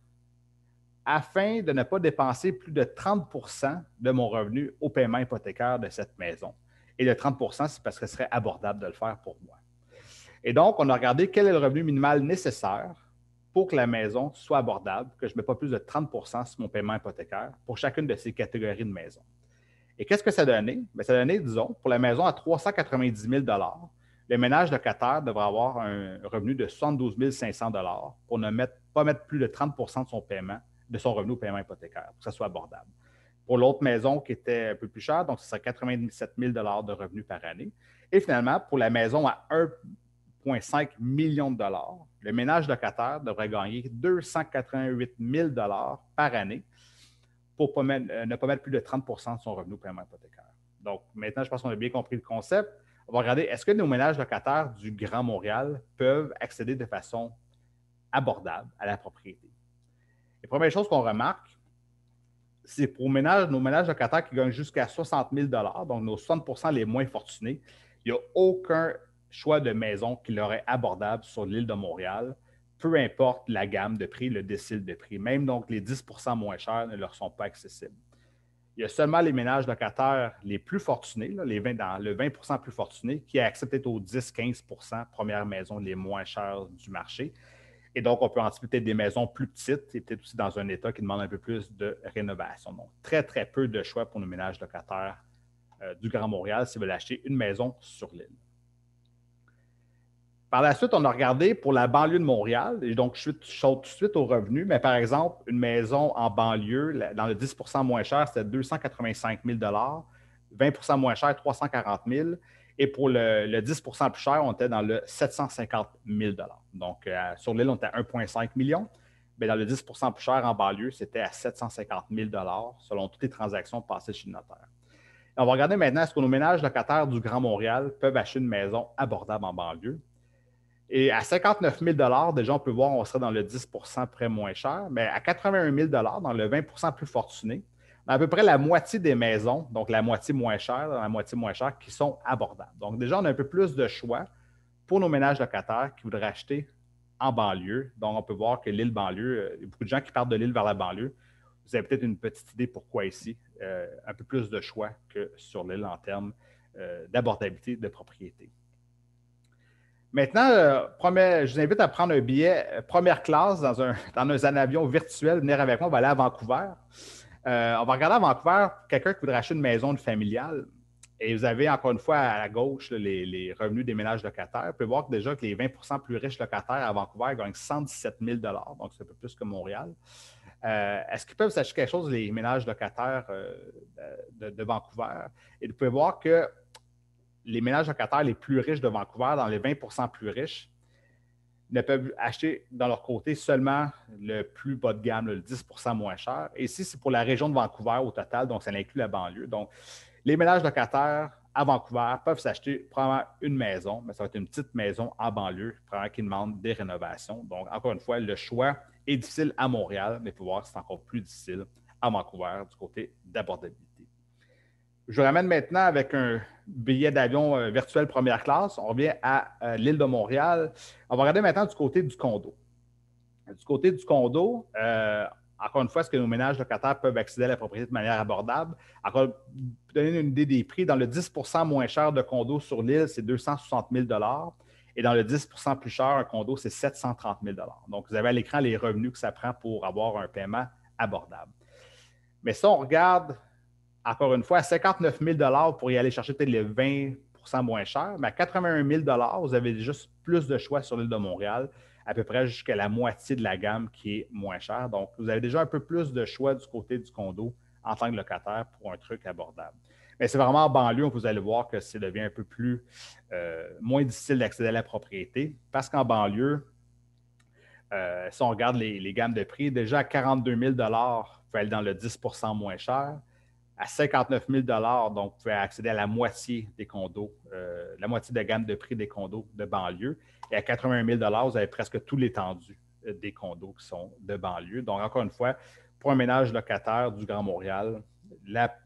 afin de ne pas dépenser plus de 30 de mon revenu au paiement hypothécaire de cette maison? Et le 30 c'est parce que ce serait abordable de le faire pour moi. Et donc, on a regardé quel est le revenu minimal nécessaire pour que la maison soit abordable, que je ne mette pas plus de 30 sur mon paiement hypothécaire pour chacune de ces catégories de maisons. Et qu'est-ce que ça donnait? Bien, ça donnait, disons, pour la maison à 390 000 le ménage locataire devrait avoir un revenu de 72 500 pour ne pas mettre plus de 30 de son paiement, de son revenu au paiement hypothécaire, pour que ça soit abordable. Pour l'autre maison qui était un peu plus chère, donc ce serait 97 000 de revenus par année. Et finalement, pour la maison à 1,5 million de dollars, le ménage locataire devrait gagner 288 000 par année pour ne pas mettre plus de 30 de son revenu au paiement hypothécaire. Donc, maintenant, je pense qu'on a bien compris le concept. On va regarder, est-ce que nos ménages locataires du Grand Montréal peuvent accéder de façon abordable à la propriété? La première chose qu'on remarque, c'est pour nos ménages locataires qui gagnent jusqu'à 60 000 donc nos 60 les moins fortunés, il n'y a aucun choix de maison qui leur est abordable sur l'île de Montréal, peu importe la gamme de prix, le décile de prix. Même donc les 10 moins chers ne leur sont pas accessibles. Il y a seulement les ménages locataires les plus fortunés, là, dans le 20 plus fortunés, qui acceptent aux 10-15 premières maisons les moins chères du marché. Et donc, on peut anticiper peut-être des maisons plus petites et peut-être aussi dans un état qui demande un peu plus de rénovation. Donc, très, très peu de choix pour nos ménages locataires du Grand Montréal s'ils veulent acheter une maison sur l'île. Par la suite, on a regardé pour la banlieue de Montréal, et donc je saute tout de suite aux revenus, mais par exemple, une maison en banlieue, dans le 10 moins cher, c'était 285 000 20 moins cher, 340 000 et pour le 10 plus cher, on était dans le 750 000 donc, sur l'île, on était à 1,5 million, mais dans le 10 plus cher en banlieue, c'était à 750 000 selon toutes les transactions passées chez le notaire. Et on va regarder maintenant, est-ce que nos ménages locataires du Grand Montréal peuvent acheter une maison abordable en banlieue? Et à 59 000 déjà, on peut voir qu'on serait dans le 10 près moins cher, mais à 81 000 dans le 20 plus fortuné, on a à peu près la moitié des maisons, donc la moitié moins chère, qui sont abordables. Donc déjà, on a un peu plus de choix pour nos ménages locataires qui voudraient acheter en banlieue. Donc, on peut voir que l'île banlieue, il y a beaucoup de gens qui partent de l'île vers la banlieue. Vous avez peut-être une petite idée pourquoi ici. Un peu plus de choix que sur l'île en termes d'abordabilité de propriété. Maintenant, je vous invite à prendre un billet première classe dans un avion virtuel, venir avec moi, on va aller à Vancouver. On va regarder à Vancouver quelqu'un qui voudrait acheter une maison familiale. Et vous avez encore une fois à la gauche les revenus des ménages locataires. Vous pouvez voir que déjà que les 20 plus riches locataires à Vancouver gagnent 117 000 donc c'est un peu plus que Montréal. Est-ce qu'ils peuvent s'acheter quelque chose, les ménages locataires de Vancouver? Et vous pouvez voir que les ménages locataires les plus riches de Vancouver, dans les 20 plus riches, ne peuvent acheter dans leur côté seulement le plus bas de gamme, le 10 moins cher. Et ici, c'est pour la région de Vancouver au total, donc ça inclut la banlieue. Donc, les ménages locataires à Vancouver peuvent s'acheter probablement une maison, mais ça va être une petite maison en banlieue, probablement qui demande des rénovations. Donc, encore une fois, le choix est difficile à Montréal, mais il faut voir que c'est encore plus difficile à Vancouver du côté d'abordabilité. Je vous ramène maintenant avec un billet d'avion virtuel première classe. On revient à l'île de Montréal. On va regarder maintenant du côté du condo. Du côté du condo, encore une fois, est-ce que nos ménages locataires peuvent accéder à la propriété de manière abordable? Encore, pour donner une idée des prix, dans le 10 moins cher de condo sur l'île, c'est 260 000 et dans le 10 plus cher, un condo, c'est 730 000 donc, vous avez à l'écran les revenus que ça prend pour avoir un paiement abordable. Mais si on regarde encore une fois, à 59 000 pour y aller chercher peut-être les 20 moins cher, mais à 81 000 vous avez juste plus de choix sur l'île de Montréal, à peu près jusqu'à la moitié de la gamme qui est moins chère. Donc, vous avez déjà un peu plus de choix du côté du condo en tant que locataire pour un truc abordable. Mais c'est vraiment en banlieue, vous allez voir que ça devient un peu plus moins difficile d'accéder à la propriété parce qu'en banlieue, si on regarde les gammes de prix, déjà à 42 000 vous pouvez aller dans le 10 moins cher. À 59 000 donc vous pouvez accéder à la moitié des condos, la moitié de la gamme de prix des condos de banlieue. Et à 81 000 vous avez presque tout l'étendue des condos qui sont de banlieue. Donc, encore une fois, pour un ménage locataire du Grand Montréal,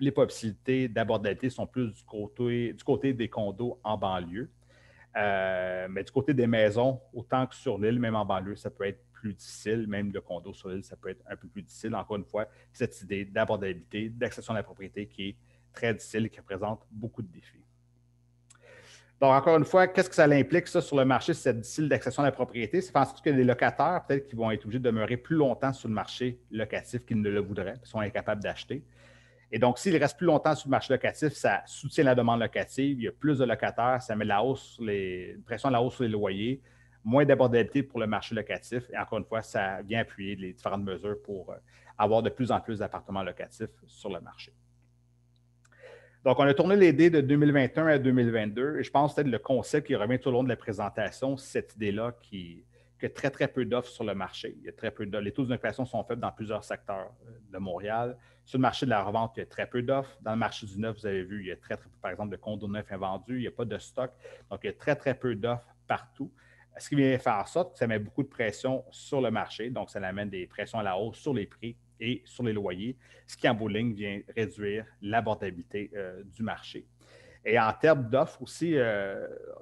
les possibilités d'abordabilité sont plus du côté des condos en banlieue. Mais du côté des maisons, autant que sur l'île, même en banlieue, ça peut être plus difficile. Même le condo sur l'île, ça peut être un peu plus difficile. Encore une fois, cette idée d'abordabilité, d'accession à la propriété qui est très difficile et qui représente beaucoup de défis. Donc, encore une fois, qu'est-ce que ça implique, ça, sur le marché, cette difficile d'accession à la propriété? Ça fait en sorte que les locataires, peut-être qu'ils vont être obligés de demeurer plus longtemps sur le marché locatif qu'ils ne le voudraient, qu'ils sont incapables d'acheter. Et donc, s'il reste plus longtemps sur le marché locatif, ça soutient la demande locative, il y a plus de locataires, ça met une pression à la hausse sur les loyers, moins d'abordabilité pour le marché locatif. Et encore une fois, ça vient appuyer les différentes mesures pour avoir de plus en plus d'appartements locatifs sur le marché. Donc, on a tourné les dés de 2021 à 2022 et je pense peut-être le concept qui revient tout au long de la présentation, c'est cette idée-là qu'il y a très, très peu d'offres sur le marché. Il y a très peu d'offres. Les taux d'occupation sont faibles dans plusieurs secteurs de Montréal. Sur le marché de la revente, il y a très peu d'offres. Dans le marché du neuf, vous avez vu, il y a très, très peu, par exemple, de condos neufs invendus. Il n'y a pas de stock. Donc, il y a très, très peu d'offres partout. Ce qui vient faire ça, ça met beaucoup de pression sur le marché. Donc, ça amène des pressions à la hausse sur les prix et sur les loyers, ce qui, en bout de ligne, vient réduire l'abordabilité du marché. Et en termes d'offres aussi,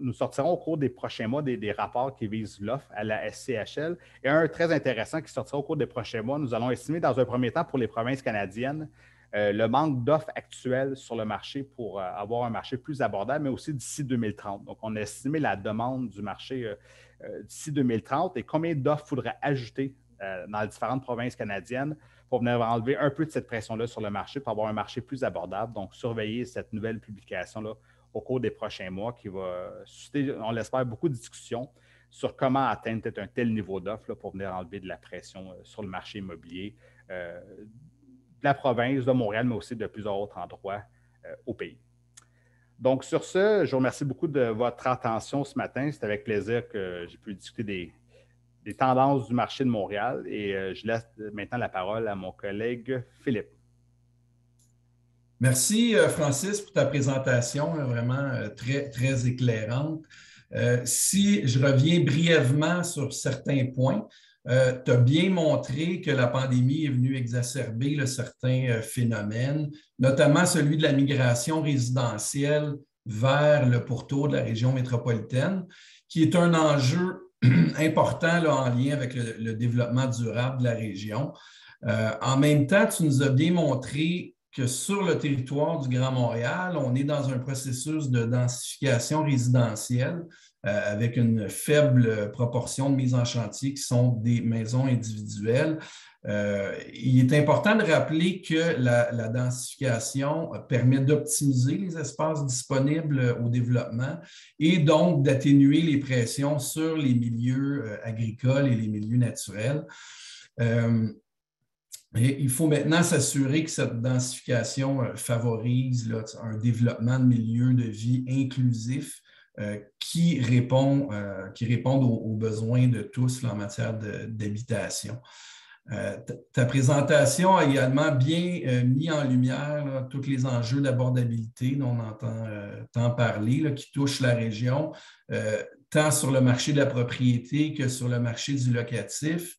nous sortirons au cours des prochains mois des rapports qui visent l'offre à la SCHL. Et un très intéressant qui sortira au cours des prochains mois, nous allons estimer dans un premier temps pour les provinces canadiennes le manque d'offres actuelles sur le marché pour avoir un marché plus abordable, mais aussi d'ici 2030. Donc, on a estimé la demande du marché d'ici 2030 et combien d'offres faudrait ajouter dans les différentes provinces canadiennes pour venir enlever un peu de cette pression-là sur le marché pour avoir un marché plus abordable. Donc, surveiller cette nouvelle publication-là au cours des prochains mois qui va susciter, on l'espère, beaucoup de discussions sur comment atteindre peut-être un tel niveau d'offre pour venir enlever de la pression sur le marché immobilier de la province de Montréal, mais aussi de plusieurs autres endroits au pays. Donc, sur ce, je vous remercie beaucoup de votre attention ce matin. C'est avec plaisir que j'ai pu discuter des tendances du marché de Montréal et je laisse maintenant la parole à mon collègue Philippe. Merci, Francis, pour ta présentation, vraiment très, très éclairante. Si je reviens brièvement sur certains points, tu as bien montré que la pandémie est venue exacerber certains phénomènes, notamment celui de la migration résidentielle vers le pourtour de la région métropolitaine, qui est un enjeu important là, en lien avec le développement durable de la région. En même temps, tu nous as bien montré que sur le territoire du Grand Montréal, on est dans un processus de densification résidentielle avec une faible proportion de mises en chantier qui sont des maisons individuelles. Il est important de rappeler que la densification permet d'optimiser les espaces disponibles au développement et donc d'atténuer les pressions sur les milieux agricoles et les milieux naturels. Et il faut maintenant s'assurer que cette densification favorise un développement de milieux de vie inclusifs qui répondent aux besoins de tous là, en matière d'habitation. Ta présentation a également bien mis en lumière là, tous les enjeux d'abordabilité dont on entend tant parler, là, qui touchent la région, tant sur le marché de la propriété que sur le marché du locatif.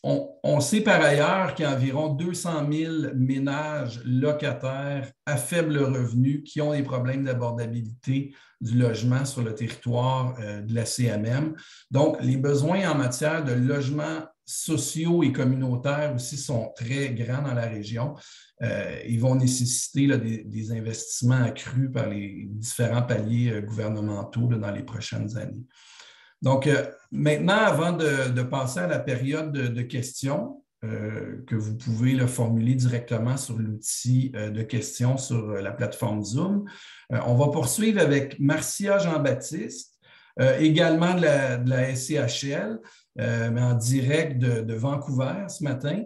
On sait par ailleurs qu'il y a environ 200 000 ménages locataires à faible revenu qui ont des problèmes d'abordabilité du logement sur le territoire de la CMM. Donc, les besoins en matière de logements sociaux et communautaires aussi sont très grands dans la région. Ils vont nécessiter là, des investissements accrus par les différents paliers gouvernementaux là, dans les prochaines années. Donc, maintenant, avant de passer à la période de questions que vous pouvez formuler directement sur l'outil de questions sur la plateforme Zoom, on va poursuivre avec Marcia Jean-Baptiste, également de la SCHL, mais en direct de Vancouver ce matin.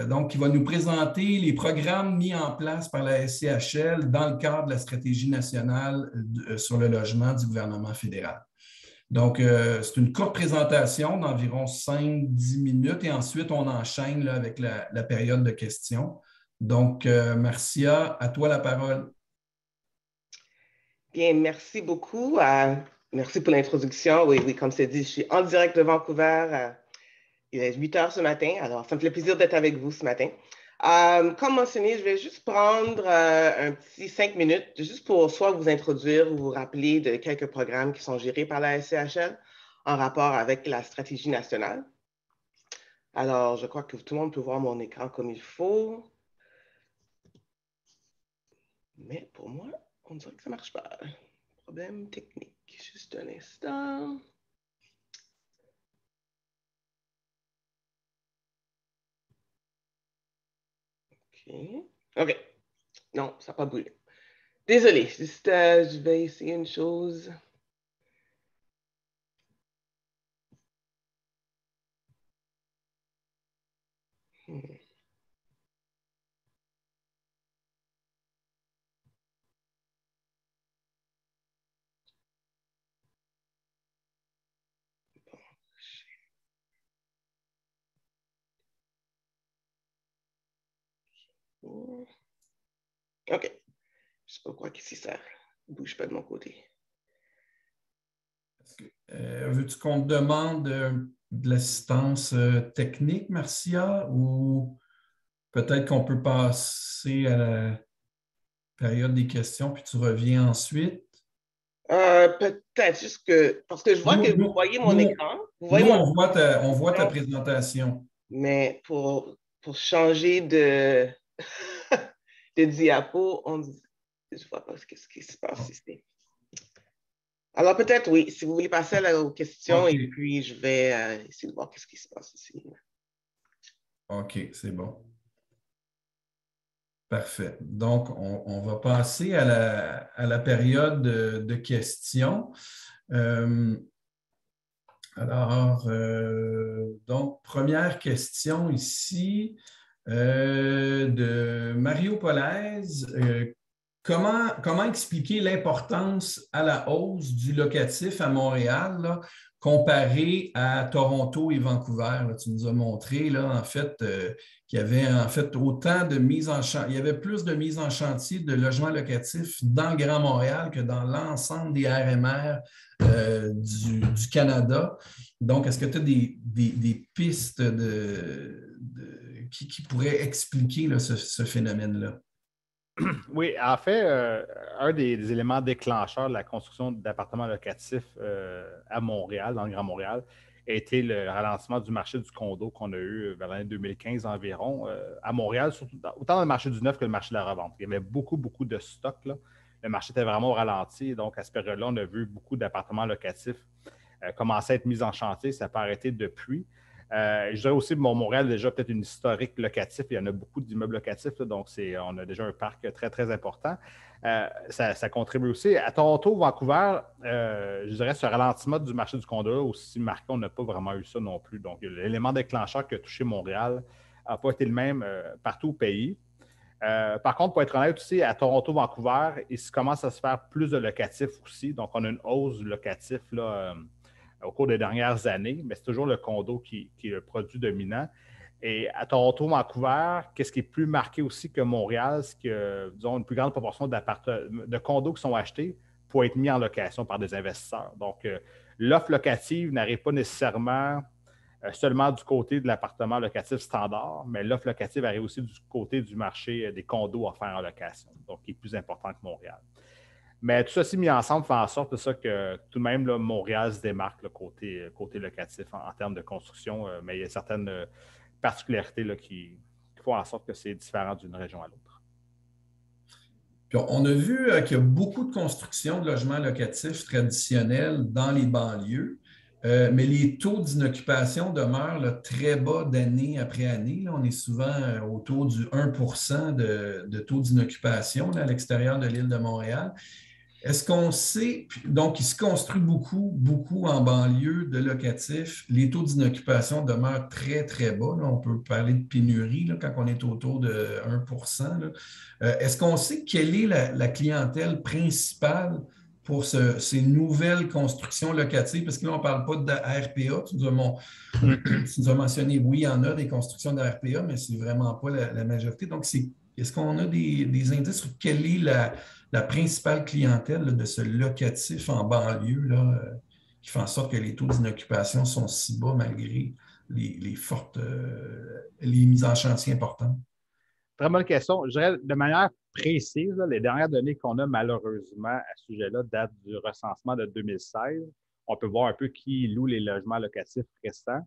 Donc, qui va nous présenter les programmes mis en place par la SCHL dans le cadre de la stratégie nationale sur le logement du gouvernement fédéral. Donc, c'est une courte présentation d'environ 5-10 minutes et ensuite, on enchaîne là, avec la période de questions. Donc, Marcia, à toi la parole. Bien, merci beaucoup. Merci pour l'introduction. Oui, comme c'est dit, je suis en direct de Vancouver. Il est 8 heures ce matin, alors ça me fait plaisir d'être avec vous ce matin. Comme mentionné, je vais juste prendre un petit 5 minutes, juste pour soit vous introduire ou vous rappeler de quelques programmes qui sont gérés par la SCHL en rapport avec la stratégie nationale. Alors, je crois que tout le monde peut voir mon écran comme il faut. Mais pour moi, on dirait que ça ne marche pas. Problème technique. Juste un instant. OK. OK. Non, ça n'a pas bougé. Désolé, juste, je vais essayer une chose. OK. Je sais pas quoi qu'ici ça ne bouge pas de mon côté. Veux-tu qu'on te demande de l'assistance technique, Marcia, ou peut-être qu'on peut passer à la période des questions, puis tu reviens ensuite? Peut-être juste que, parce que je vois que vous voyez mon écran. Vous voyez on voit ta présentation. Mais pour changer de, de diapo, je ne vois pas ce qui se passe ici. Alors peut-être oui, si vous voulez passer aux questions, Okay. et puis je vais essayer de voir ce qui se passe ici. OK, c'est bon. Parfait. Donc, on va passer à la période de questions. Donc, première question ici de Mario Polaise. Comment expliquer l'importance à la hausse du locatif à Montréal là, comparé à Toronto et Vancouver? Là, tu nous as montré là, en fait, qu'il y avait en fait autant de mise en chantier, il y avait plus de mise en chantier de logements locatifs dans le Grand Montréal que dans l'ensemble des RMR du Canada. Donc, est-ce que tu as des pistes qui pourraient expliquer là, ce phénomène-là? Oui, en fait, un des éléments déclencheurs de la construction d'appartements locatifs à Montréal, dans le Grand Montréal, a été le ralentissement du marché du condo qu'on a eu vers l'année 2015 environ à Montréal, surtout, autant dans le marché du neuf que le marché de la revente. Il y avait beaucoup de stocks, là. Le marché était vraiment au ralenti. Donc, à ce période-là, on a vu beaucoup d'appartements locatifs commencer à être mis en chantier. Ça n'a pas arrêté depuis. Je dirais aussi que Montréal a déjà peut-être une historique locatif. Il y en a beaucoup d'immeubles locatifs, là, donc on a déjà un parc très, très important. Ça contribue aussi. À Toronto, Vancouver, je dirais ce ralentissement du marché du condo aussi marqué, on n'a pas vraiment eu ça non plus. Donc, l'élément déclencheur qui a touché Montréal n'a pas été le même partout au pays. Par contre, pour être honnête aussi, à Toronto, Vancouver, il commence à se faire plus de locatifs aussi. Donc, on a une hausse du locatif là, au cours des dernières années, mais c'est toujours le condo qui est le produit dominant. Et à Toronto, Vancouver, qu'est-ce qui est plus marqué aussi que Montréal, c'est que, disons, une plus grande proportion de condos qui sont achetés pour être mis en location par des investisseurs. Donc, l'offre locative n'arrive pas nécessairement seulement du côté de l'appartement locatif standard, mais l'offre locative arrive aussi du côté du marché des condos offerts en location, donc qui est plus important que Montréal. Mais tout ça mis ensemble fait en sorte de ça que tout de même, là, Montréal se démarque le côté locatif en termes de construction, mais il y a certaines particularités là, qui font en sorte que c'est différent d'une région à l'autre. Puis on a vu qu'il y a beaucoup de construction de logements locatifs traditionnels dans les banlieues, mais les taux d'inoccupation demeurent là, très bas d'année après année. Là, on est souvent autour du 1 de taux d'inoccupation à l'extérieur de l'île de Montréal. Est-ce qu'on sait, donc il se construit beaucoup en banlieue de locatifs. Les taux d'inoccupation demeurent très, très bas. Là, on peut parler de pénurie là, quand on est autour de 1 là. Est-ce qu'on sait quelle est la clientèle principale pour ces nouvelles constructions locatives? Parce que là, on ne parle pas de RPA. Tu nous as mentionné, oui, il y en a des constructions de RPA, mais ce n'est vraiment pas la majorité. Donc, est-ce qu'on a des indices sur quelle est la principale clientèle là, de ce locatif en banlieue là, qui fait en sorte que les taux d'inoccupation sont si bas malgré les fortes les mises en chantier importantes? Très bonne question. Je dirais de manière précise, là, les dernières données qu'on a malheureusement à ce sujet-là datent du recensement de 2016. On peut voir un peu qui loue les logements locatifs récents.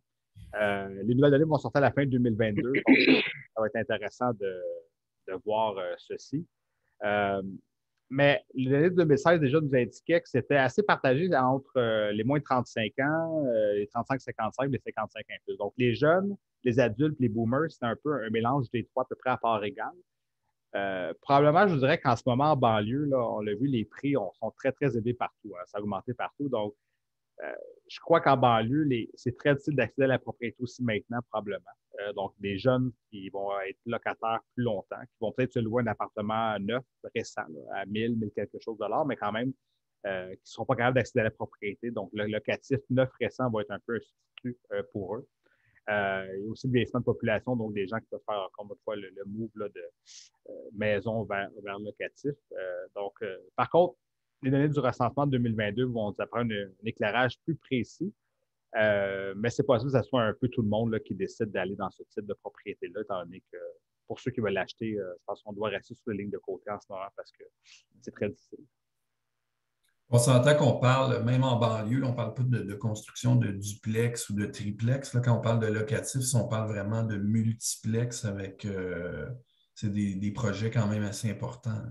Les nouvelles données vont sortir à la fin de 2022, donc ça va être intéressant de voir ceci. Mais les données de 2016 déjà nous indiquaient que c'était assez partagé entre les moins de 35 ans, les 35-55, les 55 ans et plus. Donc, les jeunes, les adultes, les boomers, c'est un peu un mélange des trois à peu près à part égale. Probablement, je vous dirais qu'en ce moment, en banlieue, là, on l'a vu, les prix sont très, très élevés partout. Hein, ça a augmenté partout. Donc, je crois qu'en banlieue, c'est très difficile d'accéder à la propriété aussi maintenant, probablement. Donc, des jeunes qui vont être locataires plus longtemps, qui vont peut-être se louer un appartement neuf, récent, là, à 1000 quelque chose de dollars, mais quand même, qui ne seront pas capables d'accéder à la propriété. Donc, le locatif neuf récent va être un peu un substitut pour eux. Il y a aussi le vieillissement de population, donc des gens qui peuvent faire encore une fois le move là, de maison vers locatif. Par contre, les données du recensement de 2022 vont nous apprendre un éclairage plus précis. Mais c'est possible que ce soit un peu tout le monde là, qui décide d'aller dans ce type de propriété-là, étant donné que pour ceux qui veulent l'acheter, je pense qu'on doit rester sur la ligne de côté en ce moment parce que c'est très difficile. On s'entend qu'on parle, même en banlieue, on ne parle pas de construction de duplex ou de triplex. Là, quand on parle de locatif, on parle vraiment de multiplex avec c'est des projets quand même assez importants.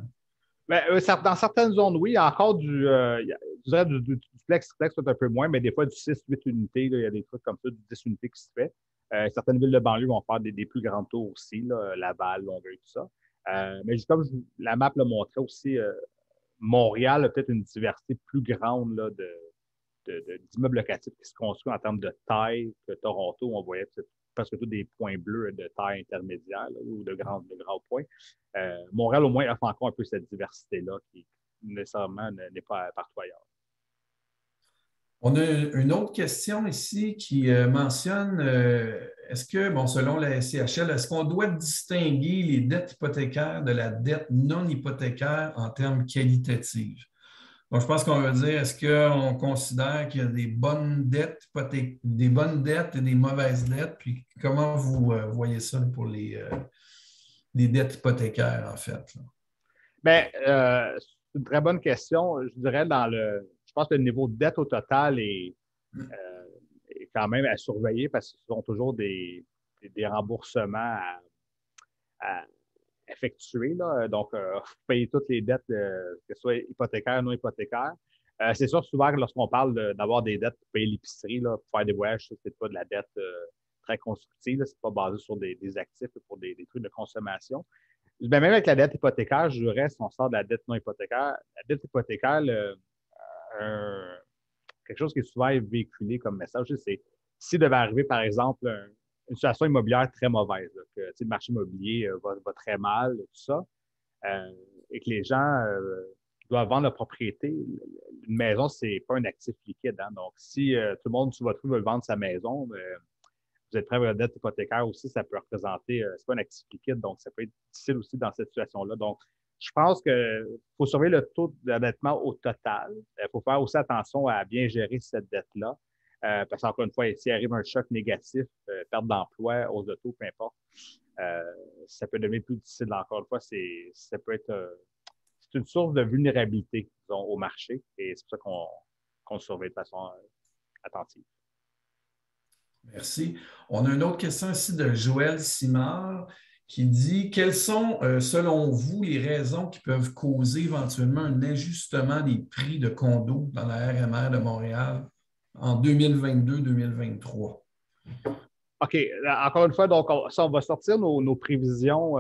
Mais, dans certaines zones, oui, il y a encore je dirais du duplex, triplex, peut-être un peu moins, mais des fois du 6-8 unités, là, il y a des trucs comme ça, du 10 unités qui se fait. Certaines villes de banlieue vont faire des plus grands tours aussi, là, Laval, Longueuil, tout ça. Mais comme la map le montrait aussi, Montréal a peut-être une diversité plus grande là, d'immeubles locatifs qui se construisent en termes de taille que Toronto, où on voyait presque tous des points bleus de taille intermédiaire là, ou de grands points. Montréal, au moins, offre encore un peu cette diversité-là qui nécessairement n'est pas partout ailleurs. On a une autre question ici qui mentionne, est-ce que, bon, selon la SCHL, est-ce qu'on doit distinguer les dettes hypothécaires de la dette non hypothécaire en termes qualitatifs? Donc, je pense qu'on va dire, est-ce qu'on considère qu'il y a des bonnes dettes et des mauvaises dettes? Puis comment vous voyez ça pour les dettes hypothécaires, en fait? Bien, c'est une très bonne question. Je dirais je pense que le niveau de dette au total est quand même à surveiller parce que ce sont toujours des remboursements à effectuer. Là. Donc, vous payez toutes les dettes, que ce soit hypothécaires, non hypothécaires. C'est sûr, souvent, lorsqu'on parle d'avoir des dettes pour payer l'épicerie, pour faire des voyages, ce n'est pas de la dette très constructive. Ce n'est pas basé sur des actifs pour des trucs de consommation. Ben, même avec la dette hypothécaire, je dirais, si on sort de la dette non hypothécaire, la dette hypothécaire, quelque chose qui est souvent véhiculé comme message, c'est s'il devait arriver, par exemple, une situation immobilière très mauvaise, là, que le marché immobilier va très mal, tout ça, et que les gens doivent vendre leur propriété, une maison, c'est pas un actif liquide. Hein? Donc, si tout le monde sur votre rue veut vendre sa maison, vous êtes prêt à votre dette hypothécaire aussi, ça peut représenter, c'est pas un actif liquide, donc ça peut être difficile aussi dans cette situation-là. Donc, je pense qu'il faut surveiller le taux d'endettement au total. Il faut faire aussi attention à bien gérer cette dette-là. Parce qu'encore une fois, s'il arrive un choc négatif, perte d'emploi, hausse de taux, peu importe, ça peut devenir plus difficile. Encore une fois, ça peut être c'est une source de vulnérabilité, disons, au marché. Et c'est pour ça qu'on le surveille de façon attentive. Merci. On a une autre question ici de Joël Simard qui dit quelles sont, selon vous, les raisons qui peuvent causer éventuellement un ajustement des prix de condos dans la RMR de Montréal en 2022-2023? OK. Encore une fois, donc, on va sortir nos prévisions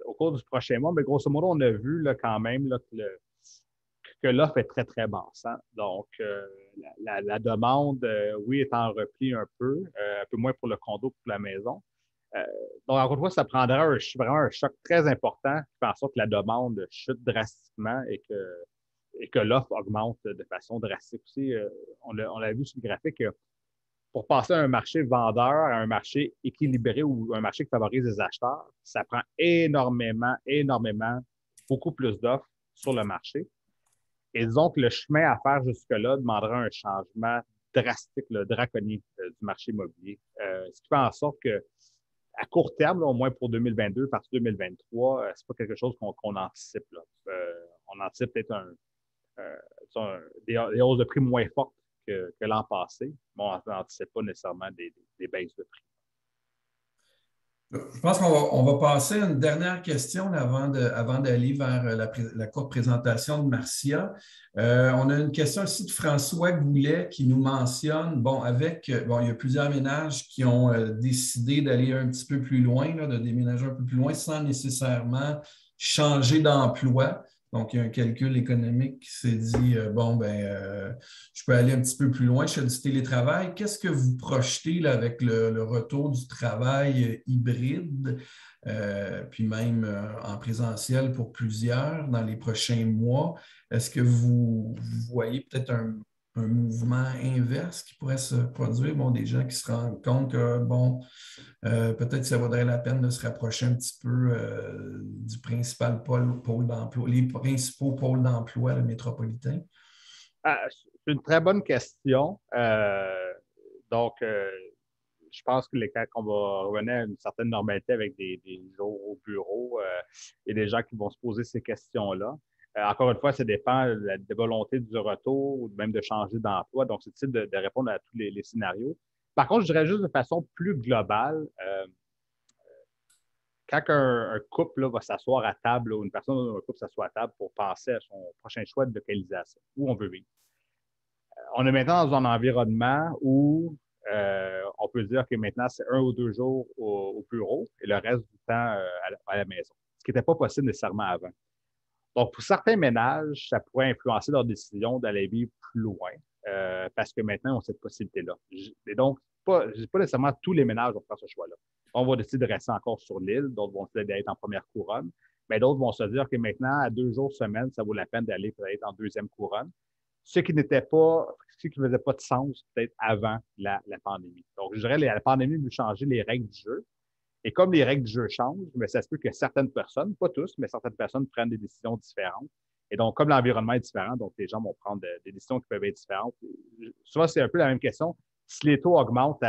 au cours du prochain mois, mais grosso modo, on a vu là, quand même là, que l'offre est très, très basse. Hein? Donc, la demande, oui, est en repli un peu moins pour le condo que pour la maison. Donc, encore une fois, ça prendra vraiment un choc très important qui fait en sorte que la demande chute drastiquement et que l'offre augmente de façon drastique aussi. On l'a vu sur le graphique, pour passer à un marché vendeur, à un marché équilibré ou un marché qui favorise les acheteurs, ça prend énormément, beaucoup plus d'offres sur le marché. Et disons que le chemin à faire jusque-là demandera un changement drastique, draconien du marché immobilier. Ce qui fait en sorte que à court terme, là, au moins pour 2022, partir 2023, c'est pas quelque chose qu'on anticipe. Là. On anticipe peut-être des hausses de prix moins fortes que l'an passé, mais on n'anticipe pas nécessairement des baisses de prix. Je pense qu'on va passer à une dernière question là, avant d'aller vers la courte présentation de Marcia. On a une question ici de François Goulet qui nous mentionne, il y a plusieurs ménages qui ont décidé d'aller un petit peu plus loin, là, de déménager un peu plus loin sans nécessairement changer d'emploi. Donc, il y a un calcul économique qui s'est dit, je peux aller un petit peu plus loin, je fais du télétravail. Qu'est-ce que vous projetez là, avec le retour du travail hybride, puis même en présentiel pour plusieurs dans les prochains mois? Est-ce que vous voyez peut-être un mouvement inverse qui pourrait se produire? Bon, des gens qui se rendent compte que, peut-être que ça vaudrait la peine de se rapprocher un petit peu du principal pôle d'emploi, les principaux pôles d'emploi métropolitains? C'est une très bonne question. Je pense que quand on va revenir à une certaine normalité avec des jours au bureau, il y a des gens qui vont se poser ces questions-là. Encore une fois, ça dépend de la volonté du retour ou même de changer d'emploi. Donc, c'est difficile de répondre à tous les scénarios. Par contre, je dirais juste de façon plus globale, quand un couple là, va s'asseoir à table, ou une personne dans un couple s'assoit à table pour penser à son prochain choix de localisation, où on veut vivre, on est maintenant dans un environnement où on peut dire que maintenant, c'est 1 ou 2 jours au bureau et le reste du temps à la maison, ce qui n'était pas possible nécessairement avant. Donc, pour certains ménages, ça pourrait influencer leur décision d'aller vivre plus loin parce que maintenant, on a cette possibilité-là. Et donc, pas nécessairement tous les ménages vont faire ce choix-là. On va décider de rester encore sur l'île, d'autres vont décider d'être en première couronne, mais d'autres vont se dire que maintenant, à 2 jours semaine, ça vaut la peine d'aller peut-être en deuxième couronne, ce qui ne faisait pas de sens peut-être avant la pandémie. Donc, je dirais que la pandémie a changé les règles du jeu. Et comme les règles du jeu changent, mais ça se peut que certaines personnes, pas tous, mais certaines personnes prennent des décisions différentes. Et donc, comme l'environnement est différent, donc les gens vont prendre des décisions qui peuvent être différentes. Souvent, c'est un peu la même question. Si les taux augmentent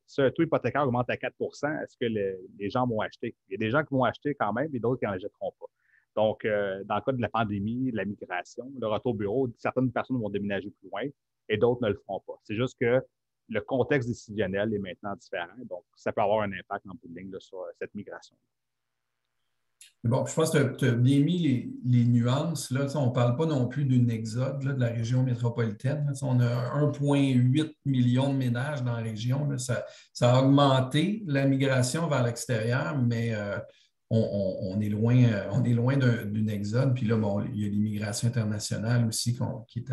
si un taux hypothécaire augmente à 4 est-ce que les gens vont acheter? Il y a des gens qui vont acheter quand même et d'autres qui n'en achèteront pas. Donc, dans le cas de la pandémie, de la migration, le retour au bureau, certaines personnes vont déménager plus loin et d'autres ne le feront pas. C'est juste que le contexte décisionnel est maintenant différent. Donc, ça peut avoir un impact en bout de ligne là, sur cette migration. Bon, je pense que tu as bien mis les nuances. Là. On ne parle pas non plus d'un exode là, de la région métropolitaine. Là. On a 1,8 million de ménages dans la région. Là. Ça a augmenté la migration vers l'extérieur, mais on est loin d'un exode. Puis là, il y a l'immigration internationale aussi qui est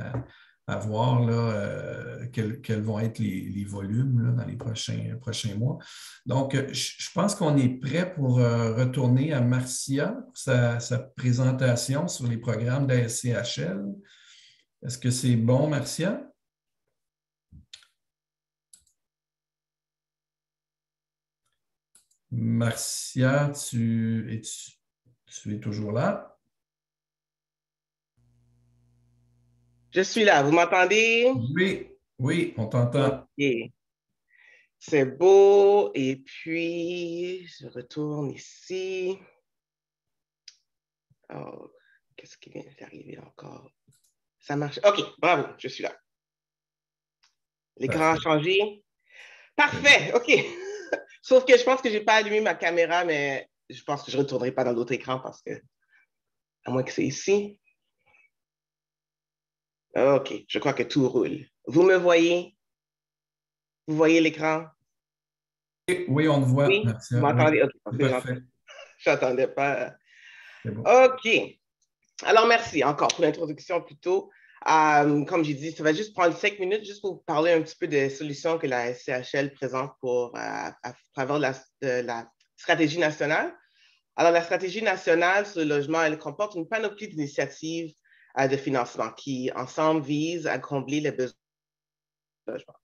à voir là, quels vont être les volumes là, dans les prochains mois. Donc, je pense qu'on est prêt pour retourner à Marcia pour sa présentation sur les programmes de la SCHL. Est-ce que c'est bon, Marcia? Marcia, tu es toujours là? Je suis là. Vous m'entendez? Oui, on t'entend. OK. C'est beau. Et puis, je retourne ici. Oh, qu'est-ce qui vient d'arriver encore? Ça marche. OK, bravo, je suis là. L'écran a changé. Parfait, OK. Sauf que je pense que je n'ai pas allumé ma caméra, mais je pense que je ne retournerai pas dans l'autre écran parce que, à moins que c'est ici. OK, je crois que tout roule. Vous me voyez? Vous voyez l'écran? Oui, on te voit, oui? Marcia. Vous m'entendez? Oui, OK, parfait. Je n'attendais pas. C'est bon. OK. Alors, merci encore pour l'introduction plus tôt. Comme j'ai dit, ça va juste prendre 5 minutes juste pour vous parler un petit peu des solutions que la SCHL présente à travers la stratégie nationale. Alors, la stratégie nationale sur le logement, elle comporte une panoplie d'initiatives de financement qui, ensemble, visent à combler les besoins de logement.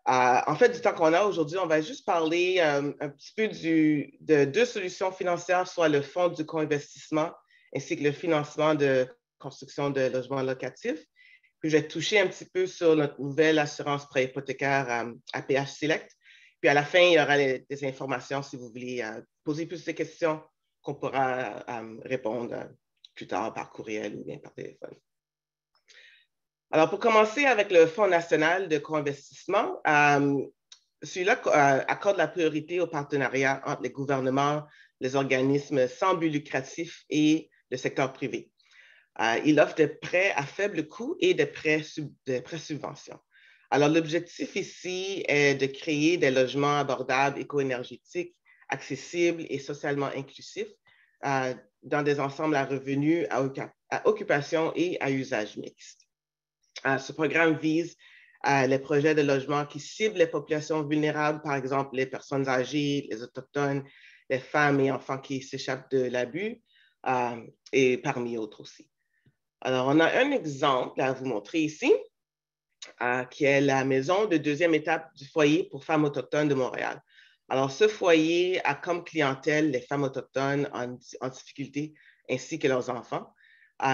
En fait, du temps qu'on a aujourd'hui, on va juste parler un petit peu de 2 solutions financières, soit le fonds du co-investissement ainsi que le financement de construction de logements locatifs. Puis, je vais toucher un petit peu sur notre nouvelle assurance prêt hypothécaire APH Select. Puis à la fin, il y aura des informations si vous voulez poser plus de questions qu'on pourra répondre plus tard par courriel ou bien par téléphone. Alors, pour commencer avec le Fonds national de co-investissement, celui-là accorde la priorité au partenariat entre les gouvernements, les organismes sans but lucratif et le secteur privé. Il offre des prêts à faible coût et des prêts subventions. Alors, l'objectif ici est de créer des logements abordables, éco-énergétiques, accessibles et socialement inclusifs dans des ensembles à revenus, à occupation et à usage mixte. Ce programme vise les projets de logement qui ciblent les populations vulnérables, par exemple les personnes âgées, les autochtones, les femmes et enfants qui s'échappent de l'abus, et parmi autres aussi. Alors, on a un exemple à vous montrer ici, qui est la maison de deuxième étape du foyer pour femmes autochtones de Montréal. Alors, ce foyer a comme clientèle les femmes autochtones en difficulté ainsi que leurs enfants.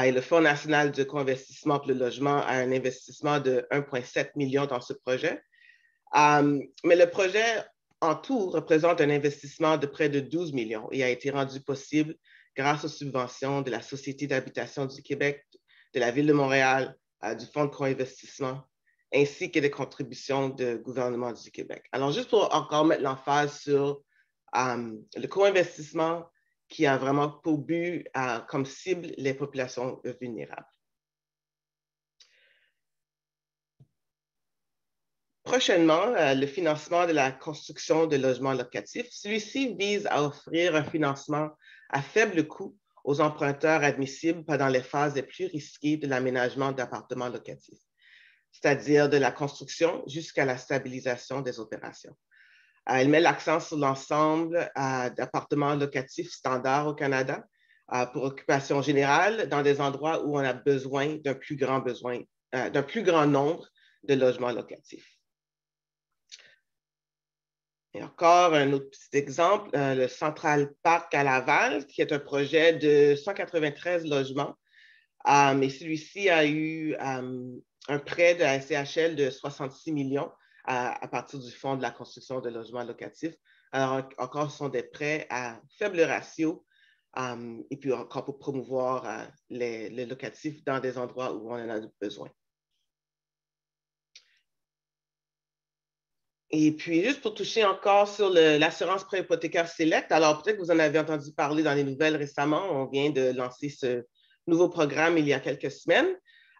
Et le Fonds national de co-investissement pour le logement a un investissement de 1,7 million dans ce projet. Mais le projet en tout représente un investissement de près de 12 millions et a été rendu possible grâce aux subventions de la Société d'habitation du Québec, de la Ville de Montréal, du Fonds de co-investissement, ainsi que des contributions du gouvernement du Québec. Alors, juste pour encore mettre l'emphase sur le co-investissement qui a vraiment pour but comme cible les populations vulnérables. Prochainement, le financement de la construction de logements locatifs. Celui-ci vise à offrir un financement à faible coût aux emprunteurs admissibles pendant les phases les plus risquées de l'aménagement d'appartements locatifs, c'est-à-dire de la construction jusqu'à la stabilisation des opérations. Elle met l'accent sur l'ensemble d'appartements locatifs standards au Canada pour occupation générale dans des endroits où on a besoin d'un plus grand nombre de logements locatifs. Et encore un autre petit exemple, le Central Park à Laval, qui est un projet de 193 logements. Mais celui-ci a eu un prêt de la SCHL de 66 millions à partir du Fonds de la construction de logements locatifs. Alors, encore, ce sont des prêts à faible ratio et puis encore pour promouvoir les locatifs dans des endroits où on en a besoin. Et puis, juste pour toucher encore sur l'assurance préhypothécaire Select, alors peut-être que vous en avez entendu parler dans les nouvelles récemment, on vient de lancer ce nouveau programme il y a quelques semaines.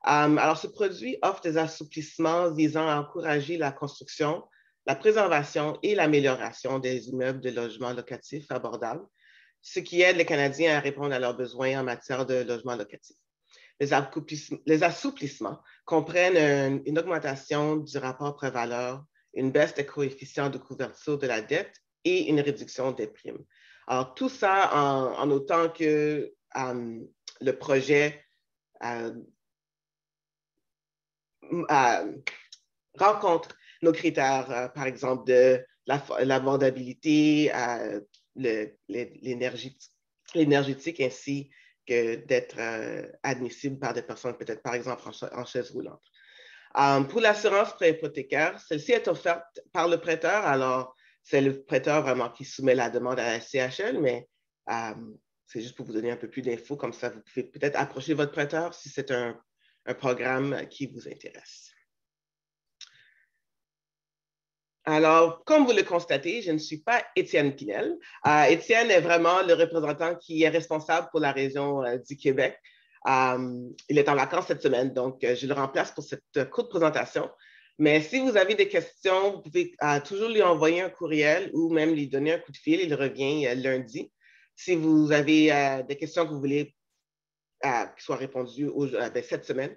Alors, ce produit offre des assouplissements visant à encourager la construction, la préservation et l'amélioration des immeubles de logements locatifs abordables, ce qui aide les Canadiens à répondre à leurs besoins en matière de logements locatifs. Les assouplissements comprennent une augmentation du rapport prix-valeur, une baisse des coefficients de couverture de la dette et une réduction des primes. Alors, tout ça en autant que le projet rencontre nos critères, par exemple, de l'abordabilité, l'énergétique, ainsi que d'être admissible par des personnes, peut-être, par exemple, en chaise roulante. Pour l'assurance préhypothécaire, celle-ci est offerte par le prêteur. Alors, c'est le prêteur vraiment qui soumet la demande à la SCHL, mais c'est juste pour vous donner un peu plus d'infos. Comme ça, vous pouvez peut-être approcher votre prêteur si c'est un programme qui vous intéresse. Alors, comme vous le constatez, je ne suis pas Étienne Pinel. Étienne est vraiment le représentant qui est responsable pour la région du Québec. Il est en vacances cette semaine, donc je le remplace pour cette courte présentation. Mais si vous avez des questions, vous pouvez toujours lui envoyer un courriel ou même lui donner un coup de fil. Il revient lundi. Si vous avez des questions que vous voulez qui soient répondues cette semaine,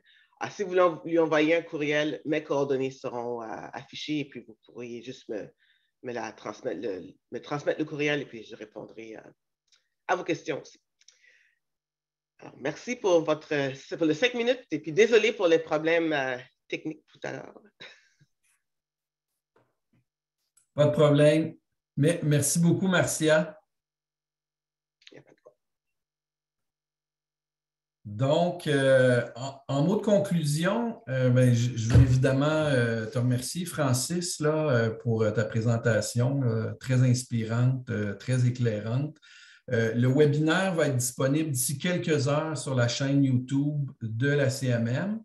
si vous voulez lui envoyer un courriel, mes coordonnées seront affichées et puis vous pourriez juste me transmettre le courriel et puis je répondrai à vos questions aussi. Alors, merci pour les 5 minutes et puis désolé pour les problèmes techniques tout à l'heure. Pas de problème. Merci beaucoup, Marcia. Donc, en mot de conclusion, ben, je veux évidemment te remercier, Francis, là, pour ta présentation très inspirante, très éclairante. Le webinaire va être disponible d'ici quelques heures sur la chaîne YouTube de la CMM.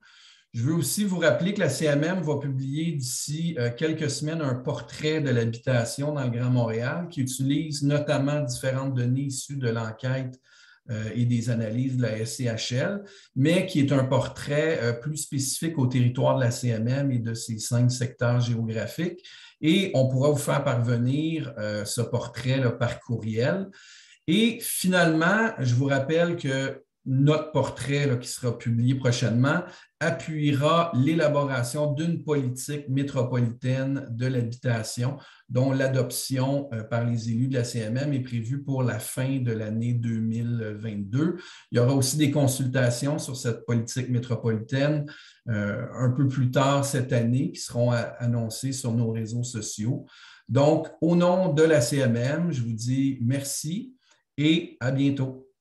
Je veux aussi vous rappeler que la CMM va publier d'ici quelques semaines un portrait de l'habitation dans le Grand Montréal qui utilise notamment différentes données issues de l'enquête et des analyses de la SCHL, mais qui est un portrait plus spécifique au territoire de la CMM et de ses 5 secteurs géographiques. Et on pourra vous faire parvenir ce portrait là, par courriel. Et finalement, je vous rappelle que notre portrait là, qui sera publié prochainement appuiera l'élaboration d'une politique métropolitaine de l'habitation dont l'adoption par les élus de la CMM est prévue pour la fin de l'année 2022. Il y aura aussi des consultations sur cette politique métropolitaine un peu plus tard cette année qui seront annoncées sur nos réseaux sociaux. Donc, au nom de la CMM, je vous dis merci et à bientôt.